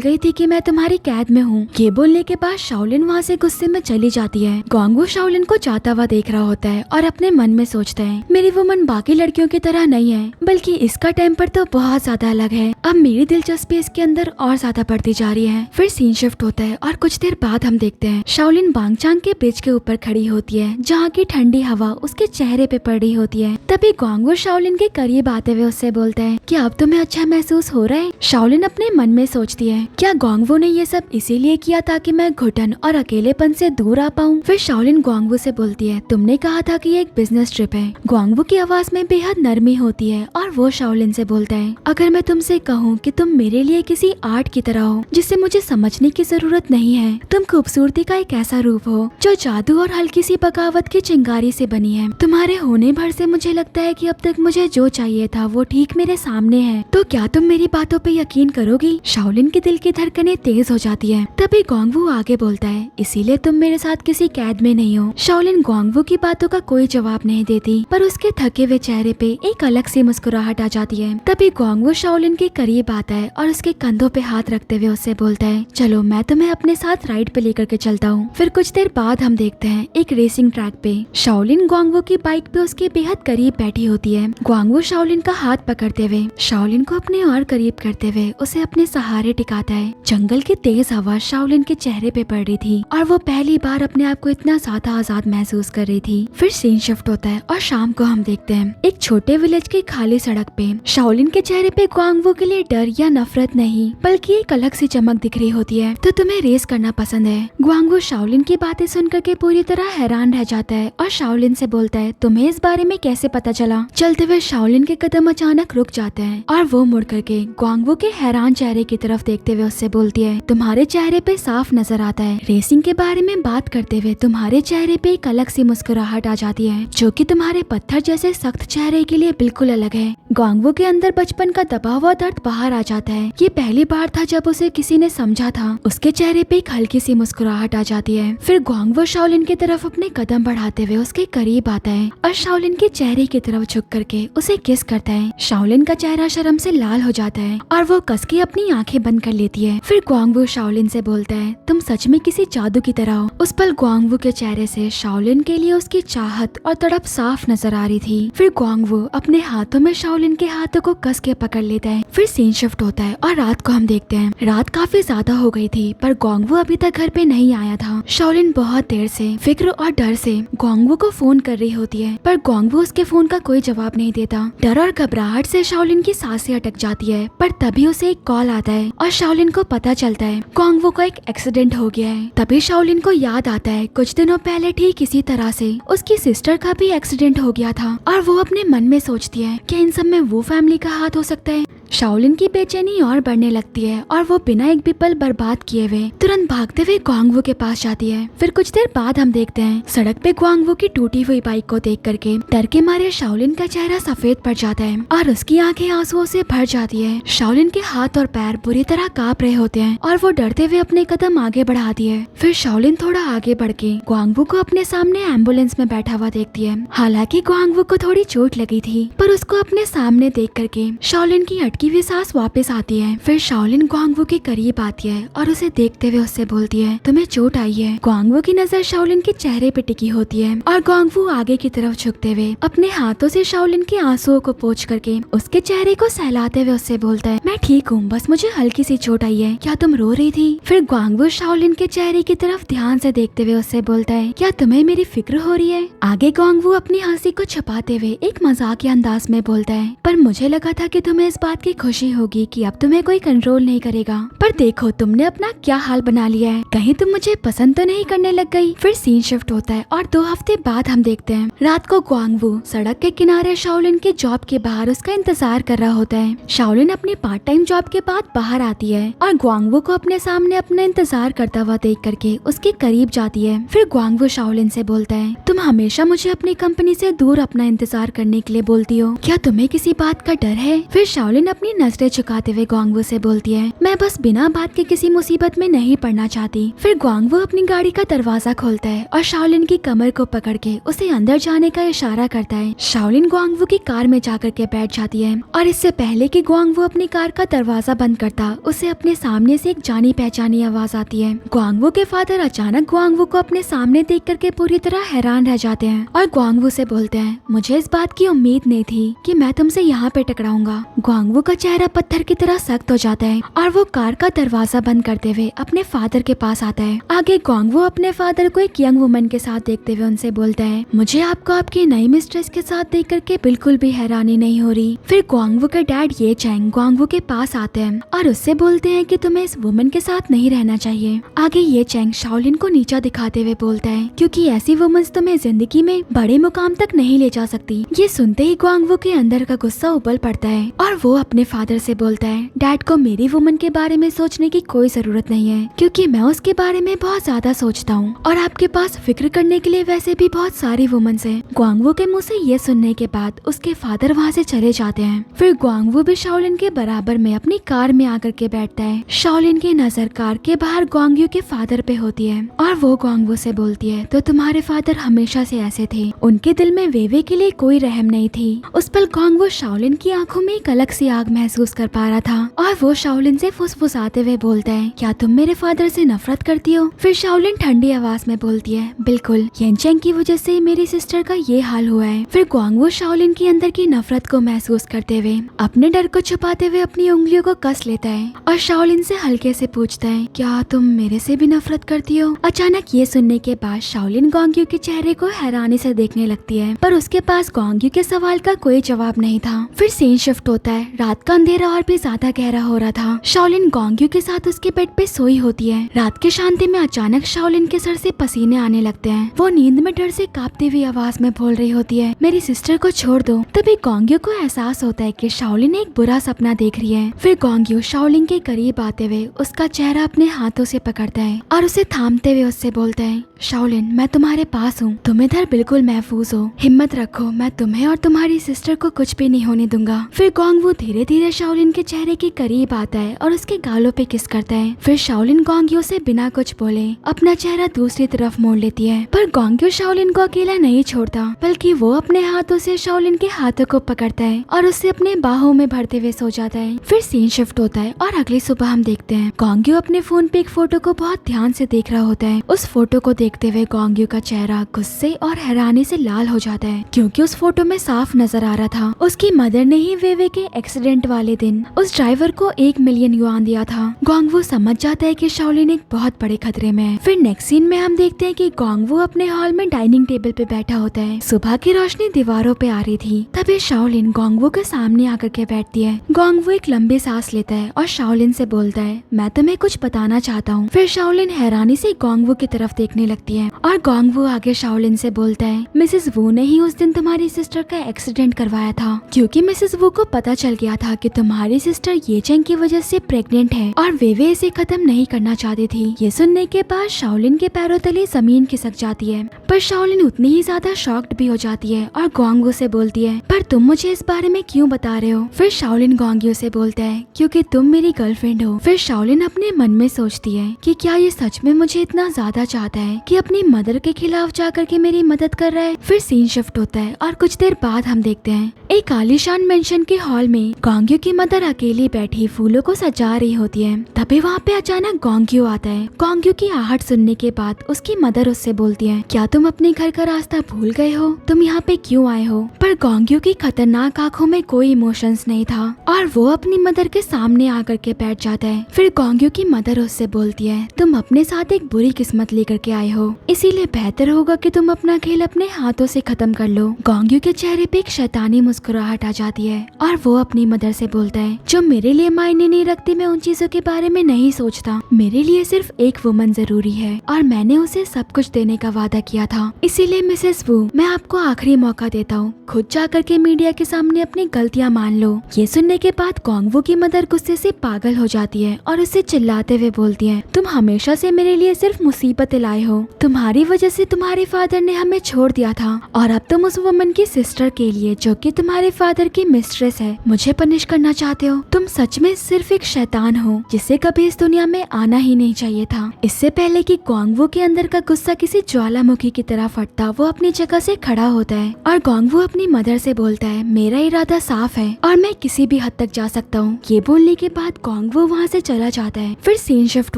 गई थी कि मैं तुम्हारी कैद में हूँ। ये बोलने के बाद शाओलिन वहाँ से गुस्से में चली जाती है। ग्वांगवू शाओलिन को जाता हुआ देख रहा होता है और अपने मन में सोचता है, मेरी वुमन बाकी लड़कियों की तरह नहीं है, बल्कि इसका टेम्पर तो बहुत ज्यादा अलग है। अब मेरी दिलचस्पी इसके अंदर और ज्यादा बढ़ती जा रही है। फिर सीन शिफ्ट होता है और कुछ देर बाद हम देखते हैं शाओलिन बांगचांग के ब्रिज के ऊपर खड़ी होती है, जहाँ की ठंडी हवा उसके चेहरे पे पड़ रही होती है। तभी ग्वांगवू शाओलिन के करीब आते हुए उससे बोलता है कि अब तुम्हें अच्छा महसूस हो रहा है। शाओलिन अपने मन में सोचती है, क्या ग्वांगवू ने ये सब इसीलिए किया ताकि मैं घुटन और अकेलेपन से दूर आ पाऊँ। फिर शाओलिन ग्वांगवू से बोलती है, तुमने कहा था कि ये एक बिजनेस ट्रिप है। ग्वांगवू की आवाज में बेहद नरमी होती है और वो शाओलिन से बोलता है, अगर मैं तुमसे कहूँ कि तुम मेरे लिए किसी आर्ट की तरह हो जिसे मुझे समझने की जरूरत नहीं है, तुम खूबसूरती का एक ऐसा रूप हो जो जादू और हल्की सी बगावत की चिंगारी से बनी है। तुम्हारे होने भर से मुझे लगता है कि अब तक मुझे जो चाहिए था वो ठीक मेरे सामने है, तो क्या तुम मेरी बातों पे यकीन करोगी। शाओलिन के दिल की धड़कनें तेज हो जाती है। तभी ग्वांगवू आगे बोलता है, इसीलिए तुम मेरे साथ किसी कैद में नहीं हो। शाओलिन ग्वांगवू की बातों का कोई जवाब नहीं देती, पर उसके थके हुए चेहरे पे एक अलग सी मुस्कुराहट आ जाती है। तभी ग्वांगवू शाओलिन के करीब आता है और उसके कंधों पे हाथ रखते हुए उससे बोलता है, चलो मैं तुम्हें अपने साथ राइड पे लेकर के चलता हूँ। फिर कुछ देर बाद हम देखते हैं एक रेसिंग ट्रैक पे शाओलिन ग्वांगवू की बाइक पे उसके बेहद करीब बैठी होती है। ग्वांगवू शाओलिन का हाथ पकड़ते हुए शाओलिन को अपने और करीब करते हुए उसे अपने सहारे टिकाता है। जंगल की तेज हवा शाओलिन के चेहरे पे पड़ रही थी और वो पहली बार अपने आप को इतना ज्यादा आजाद महसूस कर रही थी। फिर सीन शिफ्ट होता है और शाम को हम देखते हैं एक छोटे विलेज की खाली सड़क पे शाओलिन के चेहरे पे ग्वांगवू के लिए डर या नफरत नहीं बल्कि एक अलग सी चमक दिख रही होती है। तो तुम्हें रेस करना पसंद है। ग्वांगवू शाओलिन की बातें सुनकर के पूरी तरह हैरान रह जाता है और शाओलिन से बोलता है, तुम्हें इस बारे में कैसे पता चला। चलते हुए शाओलिन के कदम अचानक रुक जाते हैं और वो मुड़ करके ग्वांगवू के हैरान चेहरे की तरफ देखते हुए उससे बोलती है, तुम्हारे चेहरे पे साफ नजर आता है, रेसिंग के बारे में बात करते हुए तुम्हारे चेहरे पे एक अलग सी मुस्कुराहट आ जाती है जो कि तुम्हारे पत्थर जैसे सख्त चेहरे के लिए बिल्कुल अलग है। ग्वांगवू के अंदर बचपन का दबा हुआ दर्द बाहर आ जाता है। ये पहली बार था जब उसे किसी ने समझा था। उसके चेहरे पे एक हल्की सी मुस्कुराहट आ जाती है। फिर ग्वांगवू शाओलिन की तरफ अपने कदम बढ़ाते हुए उसके करीब आता है और शाओलिन के चेहरे की तरफ झुक करके उसे किस करता है। शाओलिन का चेहरा शर्म से लाल हो जाता है और वो कस के अपनी आंखें बंद कर लेती है। फिर ग्वांगवू शाओलिन से बोलता है, तुम सच में किसी जादू की तरह हो। उस पल ग्वांगवू के चेहरे से शाओलिन के लिए उसकी चाहत और तड़प साफ नजर आ रही थी। फिर ग्वांगवू अपने हाथों में शाओलिन के हाथों को कस के पकड़ लेता है। फिर सीन शिफ्ट होता है और रात को हम देखते हैं रात काफी ज्यादा हो गई थी पर ग्वांगवू अभी तक घर पे नहीं आया था। शाओलिन बहुत देर से फिक्र और डर से ग्वांगवू को फोन कर रही होती है पर ग्वांगवू उसके फोन का कोई जवाब नहीं देता। डर और घबराहट से शाओलिन की सांसें अटक जाती है पर तभी उसे एक कॉल आता है और शाओलिन को पता चलता है ग्वांगवू को एक एक्सीडेंट हो गया है। तभी शाओलिन को याद आता है कुछ दिनों पहले ठीक इसी तरह से उसकी सिस्टर का भी एक्सीडेंट हो गया था और वो अपने मन में सोचती है कि इन सब में वो फैमिली का हाथ हो सकता है। शाओलिन की बेचैनी और बढ़ने लगती है और वो बिना एक भी पल बर्बाद किए हुए तुरंत भागते हुए ग्वांगवू के पास जाती है। फिर कुछ देर बाद हम देखते हैं सड़क पे ग्वांगवू की टूटी हुई बाइक को देख करके डर के मारे शाओलिन का चेहरा सफेद पड़ जाता है और उसकी आंखें आंसुओं से भर जाती है। शाओलिन के हाथ और पैर बुरी तरह कांप रहे होते हैं और वो डरते हुए अपने कदम आगे बढ़ाती है। फिर शाओलिन थोड़ा आगे बढ़ के ग्वांगवू को अपने सामने एम्बुलेंस में बैठा हुआ देखती है। हालांकि ग्वांगवू को थोड़ी चोट लगी थी पर उसको अपने सामने देख करके शाओलिन की अटकी की भी सांस वापस आती है। फिर शाओलिन ग्वांगवू के करीब आती है और उसे देखते हुए उससे बोलती है, तुम्हें चोट आई है। ग्वांगवू की नजर शाओलिन के चेहरे पे टिकी होती है और ग्वांगवू आगे की तरफ झुकते हुए अपने हाथों से शाओलिन के आंसुओं को पोंछ करके उसके चेहरे को सहलाते हुए उससे बोलता है, मैं ठीक हूँ, बस मुझे हल्की सी चोट आई है, क्या तुम रो रही थी? फिर ग्वांगवू शाओलिन के चेहरे की तरफ ध्यान से देखते हुए उससे बोलता है, क्या तुम्हें मेरी फिक्र हो रही है? आगे ग्वांगवू अपनी हंसी को छुपाते हुए एक मजाकिया अंदाज में बोलता है, पर मुझे लगा था कि तुम्हें इस बात की खुशी होगी कि अब तुम्हें कोई कंट्रोल नहीं करेगा, पर देखो तुमने अपना क्या हाल बना लिया है, कहीं तुम मुझे पसंद तो नहीं करने लग गई। फिर सीन शिफ्ट होता है और 2 हफ्ते बाद हम देखते हैं रात को ग्वांगवू सड़क के किनारे शाओलिन के जॉब के बाहर उसका इंतजार कर रहा होता है। शाओलिन अपनी पार्ट टाइम जॉब के बाद बाहर आती है और ग्वांगवू को अपने सामने अपना इंतजार करता हुआ देख करके उसके करीब जाती है। फिर ग्वांगवू शाओलिन से बोलता है, तुम हमेशा मुझे अपनी कंपनी से दूर अपना इंतजार करने के लिए बोलती हो, क्या तुम्हें किसी बात का डर है? फिर शाओलिन अपनी नजरें झुकाते हुए ग्वांगवू से बोलती है, मैं बस बिना बात के किसी मुसीबत में नहीं पड़ना चाहती। फिर ग्वांगवू अपनी गाड़ी का दरवाजा खोलता है और शाओलिन की कमर को पकड़ के उसे अंदर जाने का इशारा करता है। शाओलिन ग्वांगवू की कार में जाकर के बैठ जाती है और इससे पहले कि ग्वांगवू अपनी कार का दरवाजा बंद करता, उसे अपने सामने से एक जानी पहचानी आवाज आती है। ग्वांगवू के फादर अचानक ग्वांगवू को अपने सामने देख करके पूरी तरह हैरान रह जाते हैं और ग्वांगवू से बोलते हैं, मुझे इस बात की उम्मीद नहीं थी कि मैं तुमसे यहाँ पे टकराऊंगा। ग्वांगवू का चेहरा पत्थर की तरह सख्त हो जाता है और वो कार का दरवाजा बंद करते हुए अपने फादर के पास आता है। आगे ग्वांगवू अपने फादर को एक यंग वुमन के साथ देखते हुए उनसे बोलता है, मुझे आपको आपकी नई मिस्ट्रेस के साथ देख करके बिल्कुल भी हैरानी नहीं हो रही। फिर ग्वांगवू के डैड ये चैंग ग्वांगवू के पास आते हैं और उससे बोलते हैं कि तुम्हें इस वुमन के साथ नहीं रहना चाहिए। आगे ये चैंग शाओलिन को नीचा दिखाते हुए बोलता है, क्योंकि ऐसी वुमन्स तुम्हें जिंदगी में बड़े मुकाम तक नहीं ले जा सकती। ये सुनते ही ग्वांगवू के अंदर का गुस्सा उबल पड़ता है और वो अपने फादर से बोलता है, डैड को मेरी वुमन के बारे में सोचने की कोई जरूरत नहीं है, क्योंकि मैं उसके बारे में बहुत ज्यादा सोचता हूँ और आपके पास फिक्र करने के लिए वैसे भी बहुत सारी वुमन्स हैं। ग्वांगवू के मुंह से ये सुनने के बाद उसके फादर वहाँ से चले जाते हैं। फिर ग्वांगवू भी शाओलिन के बराबर में अपनी कार में आकर के बैठता है। शाओलिन की नजर कार के बाहर ग्वांगवू के फादर पे होती है और वो ग्वांगवू से बोलती है, तो तुम्हारे फादर हमेशा से ऐसे थे, उनके दिल में वेवे के लिए कोई रहम नहीं थी। उस पल ग्वांगवू शाओलिन की आंखों में एक अलग सी आग महसूस कर पा रहा था और वो शाओलिन से फुसफुसाते हुए बोलता है, क्या तुम मेरे फादर से नफरत करती हो? फिर शाओलिन ठंडी आवाज में बोलती है, बिल्कुल, येनचेंग की वजह से मेरी सिस्टर का ये हाल हुआ है। फिर ग्वांगवू शाओलिन की अंदर की नफरत को महसूस करते हुए अपने डर को छुपाते हुए अपनी उंगलियों को कस लेता है और शाओलिन से हल्के से पूछता है, क्या तुम मेरे से भी नफरत करती हो? अचानक ये सुनने के बाद शाओलिन ग्वांगवू के चेहरे को हैरानी से देखने लगती है, पर उसके पास ग्वांगवू के सवाल का कोई जवाब नहीं था। फिर सीन शिफ्ट होता है, रात का अंधेरा और भी ज्यादा गहरा हो रहा था। शाओलिन ग्वांगवू के साथ उसके बेड पे सोई होती है। रात की शांति में अचानक शाओलिन के सर से पसीने आने लगते हैं। वो नींद में डर से कांपती हुई आवाज में बोल रही होती है, मेरी सिस्टर को छोड़ दो। तभी ग्वांगवू को एहसास होता है कि शाओलिन एक बुरा सपना देख रही है। फिर ग्वांगवू शाओलिन के करीब आते हुए उसका चेहरा अपने हाथों से पकड़ता है और उसे थामते हुए उससे बोलता है, शाओलिन, मैं तुम्हारे पास हूँ, तुम इधर बिल्कुल महफूज हो, हिम्मत रखो, मैं तुम्हें और तुम्हारी सिस्टर को कुछ भी नहीं होने दूंगा। फिर ग्वांगवू धीरे धीरे शाओलिन के चेहरे के करीब आता है और उसके गालों पे किस करता है। फिर शाओलिन ग्वांगवू से बिना कुछ बोले अपना चेहरा दूसरी तरफ मोड़ लेती है, पर ग्वांगवू शाओलिन को अकेला नहीं छोड़ता, बल्कि वो अपने हाथों से शाओलिन के हाथों को पकड़ता है और उससे अपने बाहों में भरते हुए सो जाता है। फिर सीन शिफ्ट होता है और अगली सुबह हम देखते हैं ग्वांगवू अपने फोन पे एक फोटो को बहुत ध्यान से देख रहा होता है। उस फोटो को देखते हुए ग्वांगवू का चेहरा गुस्से और हैरानी से लाल हो जाता है, क्योंकि उस फोटो में साफ नजर आ रहा था उसकी मदर ने ही वेवे के एक्सीडेंट वाले दिन उस ड्राइवर को 1 मिलियन युआन दिया था। ग्वांगवू समझ जाता है कि शाओलिन एक बहुत बड़े खतरे में है। फिर नेक्स्ट सीन में हम देखते हैं कि ग्वांगवू अपने हॉल में डाइनिंग टेबल पे बैठा होता है। सुबह की रोशनी दीवारों पे आ रही थी, तभी शाओलिन ग्वांगवू के सामने आकर के बैठती है। ग्वांगवू एक लंबी सांस लेता है और शाओलिन से बोलता है, मैं तुम्हें कुछ बताना चाहता हूँ। फिर शाओलिन हैरानी से ग्वांगवू की तरफ देखने लगती है और ग्वांगवू आगे शाओलिन से बोलता है, मिसेस वू ने ही उस दिन तुम्हारी सिस्टर का एक्सीडेंट करवाया था, क्योंकि मिसेस वू को पता चल गया था कि तुम्हारी सिस्टर येचेंग की वजह से प्रेग्नेंट है और वेवे इसे खत्म नहीं करना चाहती थी। ये सुनने के बाद शाओलिन के पैरों तले जमीन खिसक जाती है, पर पर शाओलिन उतनी ही ज्यादा शॉक्ड भी हो जाती है और गोंगवू से बोलती है, पर तुम मुझे इस बारे में क्यों बता रहे हो? फिर शाओलिन गोंगवू से बोलता है, क्योंकि तुम मेरी गर्लफ्रेंड हो। फिर शाओलिन अपने मन में सोचती है कि क्या ये सच में मुझे इतना ज्यादा चाहता है कि अपनी मदर के खिलाफ जाकर के मेरी मदद कर रहा है। फिर सीन शिफ्ट होता है और कुछ देर बाद हम देखते हैं एक आलीशान मेंशन के हॉल में गोंगवू की मदर अकेली बैठी फूलों को सजा रही होती है। तभी वहाँ पे अचानक गोंगवू आता है। गोंगवू की आहट सुनने के बाद उसकी मदर उससे बोलती है, क्या तुम अपने घर का रास्ता भूल गए हो? तुम यहाँ पे क्यों आए हो? पर गोंगवू की खतरनाक आंखों में कोई इमोशंस नहीं था और वो अपनी मदर के सामने आकर के बैठ जाता है। फिर गोंगवू की मदर उससे बोलती है, तुम अपने साथ एक बुरी किस्मत लेकर के आए हो, इसीलिए बेहतर होगा कि तुम अपना खेल अपने हाथों से खत्म कर लो। गोंगवू के चेहरे पे एक शैतानी मुस्कुराहट आ जाती है और वो अपनी मदर से बोलता है, जो मेरे लिए मायने नहीं रखती मैं उन चीजों के बारे में नहीं सोचता। मेरे लिए सिर्फ एक वुमन जरूरी है और मैंने उसे सब कुछ देने का वादा किया था। इसीलिए मिसेस वू, मैं आपको आखिरी मौका देता हूँ, खुद जाकर के मीडिया के सामने अपनी गलतियाँ मान लो। ये सुनने के बाद गोंगवू की मदर गुस्से से पागल हो जाती है और उससे चिल्लाते हुए बोलती है, तुम हमेशा से मेरे लिए सिर्फ मुसीबतें लाए हो। तुम्हारी वजह से तुम्हारे फादर ने हमें छोड़ दिया था और अब तुम उस वुमन की सिस्टर के लिए, जो कि तुम्हारे फादर की मिस्ट्रेस है, मुझे पनिश करना चाहते हो। तुम सच में सिर्फ एक शैतान हो जिसे कभी इस दुनिया में आना ही नहीं चाहिए था। इससे पहले कि गोंगवू के अंदर का गुस्सा किसी ज्वालामुखी की तरह फटता, वो अपनी जगह से खड़ा होता है और गोंगवू अपनी मदर से बोलता है, मेरा इरादा साफ है और मैं किसी भी हद तक जा सकता हूँ। ये बोलने के बाद गोंगवू वहाँ से चला जाता है। फिर सीन शिफ्ट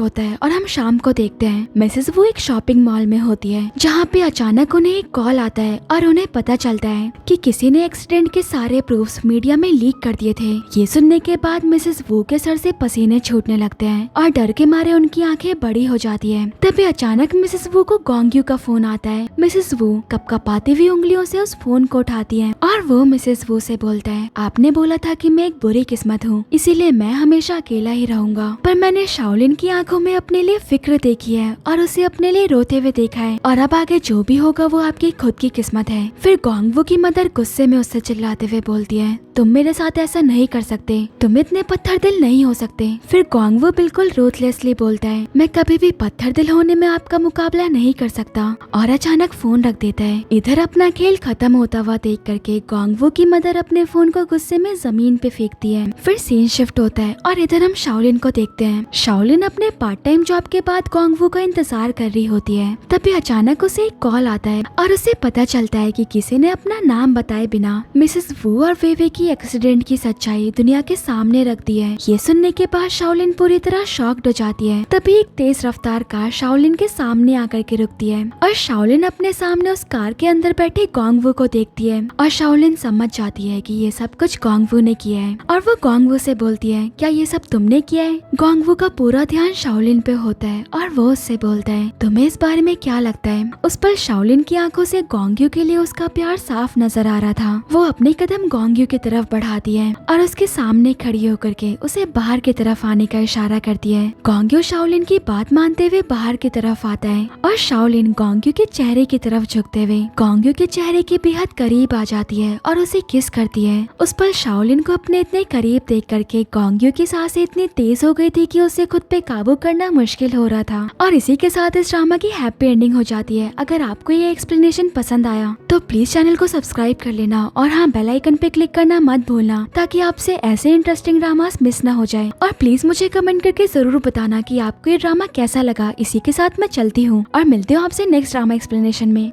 होता है और हम शाम को देखते हैं मिसेस वू एक शॉपिंग मॉल में होती है, जहाँ पे अचानक उन्हें एक कॉल आता है और उन्हें पता चलता है कि किसी ने एक्सीडेंट के सारे प्रूफ्स मीडिया में लीक कर दिए थे। ये सुनने के बाद मिसेस वू के सर से पसीने छूटने लगते हैं और डर के मारे उनकी आंखें बड़ी हो जाती है। तभी अचानक मिसेस वू को गोंगवू का फोन आता है। मिसेस वू कपकपाती हुई उंगलियों से उस फोन को उठाती है और वो मिसेस वू से बोलता है, आपने बोला था कि मैं एक बुरी किस्मत हूँ, इसीलिए मैं हमेशा अकेला ही रहूंगा, पर मैंने शाओलिन की आंखों में अपने लिए फिक्र देखी है और उसे अपने लिए रोते हुए देखा है और अब आगे जो भी होगा वो आपकी खुद की किस्मत है। फिर गोंगवू की मदर गुस्से में उससे चिल्लाते हुए बोलती है, तुम मेरे साथ ऐसा नहीं कर सकते, तुम इतने पत्थर दिल नहीं हो सकते। फिर गोंगवू बिल्कुल रूथलेसली बोलता है, मैं कभी भी पत्थर दिल होने में आपका मुकाबला नहीं कर सकता, और अचानक फोन रख देता है। इधर अपना खेल खत्म होता हुआ देख करके गोंगवू की मदर अपने फोन को गुस्से में जमीन पे फेंकती है। फिर सीन शिफ्ट होता है और इधर हम शाओलिन को देखते हैं। शाओलिन अपने पार्ट टाइम जॉब के बाद गोंगवू का इंतजार कर रही होती है। तभी अचानक उसे एक कॉल आता है और उसे पता चलता है कि किसी ने अपना नाम बताए बिना मिसेस वू और वेवे की एक्सीडेंट की सच्चाई दुनिया के सामने रख दी है। ये सुनने के बाद शाओलिन पूरी तरह शॉक्ड हो जाती है। तभी एक तेज रफ्तार कार शाओलिन के सामने आकर के रुकती है और शाओलिन अपने सामने उस कार के अंदर बैठे गोंगवू को देखती है और शाओलिन समझ जाती है कि ये सब कुछ गोंगवू ने किया है और वो गोंगवू से बोलती है, क्या ये सब तुमने किया है? गोंगवू का पूरा ध्यान शाओलिन पे होता है और वो उससे बोलता है, तुम्हें इस बारे में क्या लगता है? उस पर शाओलिन की आंखों से गोंगवू के लिए उसका प्यार साफ नजर आ रहा था। वो अपने कदम गोंगवू की तरफ बढ़ाती है और उसके सामने खड़ी होकर के उसे बाहर की तरफ आने का इशारा करती है। गोंगवू शाओलिन की बात मानते हुए बाहर की तरफ आता है और शाओलिन गोंगवू के चेहरे की तरफ झुकते हुए गोंगवू के चेहरे के बेहद करीब आ जाती है और उसे किस करती है। उस पर शाओलिन को अपने इतने करीब देख करके गोंगवू की सांसें इतनी तेज हो गई थी कि उसे खुद पे काबू करना मुश्किल हो रहा था। और इसी के साथ इस ड्रामा की हैप्पी एंडिंग हो जाती है। अगर आपको ये एक्सप्लेनेशन पसंद आया तो प्लीज चैनल को सब्सक्राइब कर लेना और हाँ, बेल आइकन पे क्लिक करना मत भूलना, ताकि आपसे ऐसे इंटरेस्टिंग ड्रामास मिस ना हो जाए। और प्लीज मुझे कमेंट करके जरूर बताना कि आपको ये ड्रामा कैसा लगा। इसी के साथ मैं चलती हूँ और मिलती हूँ आपसे नेक्स्ट ड्रामा एक्सप्लेनेशन में।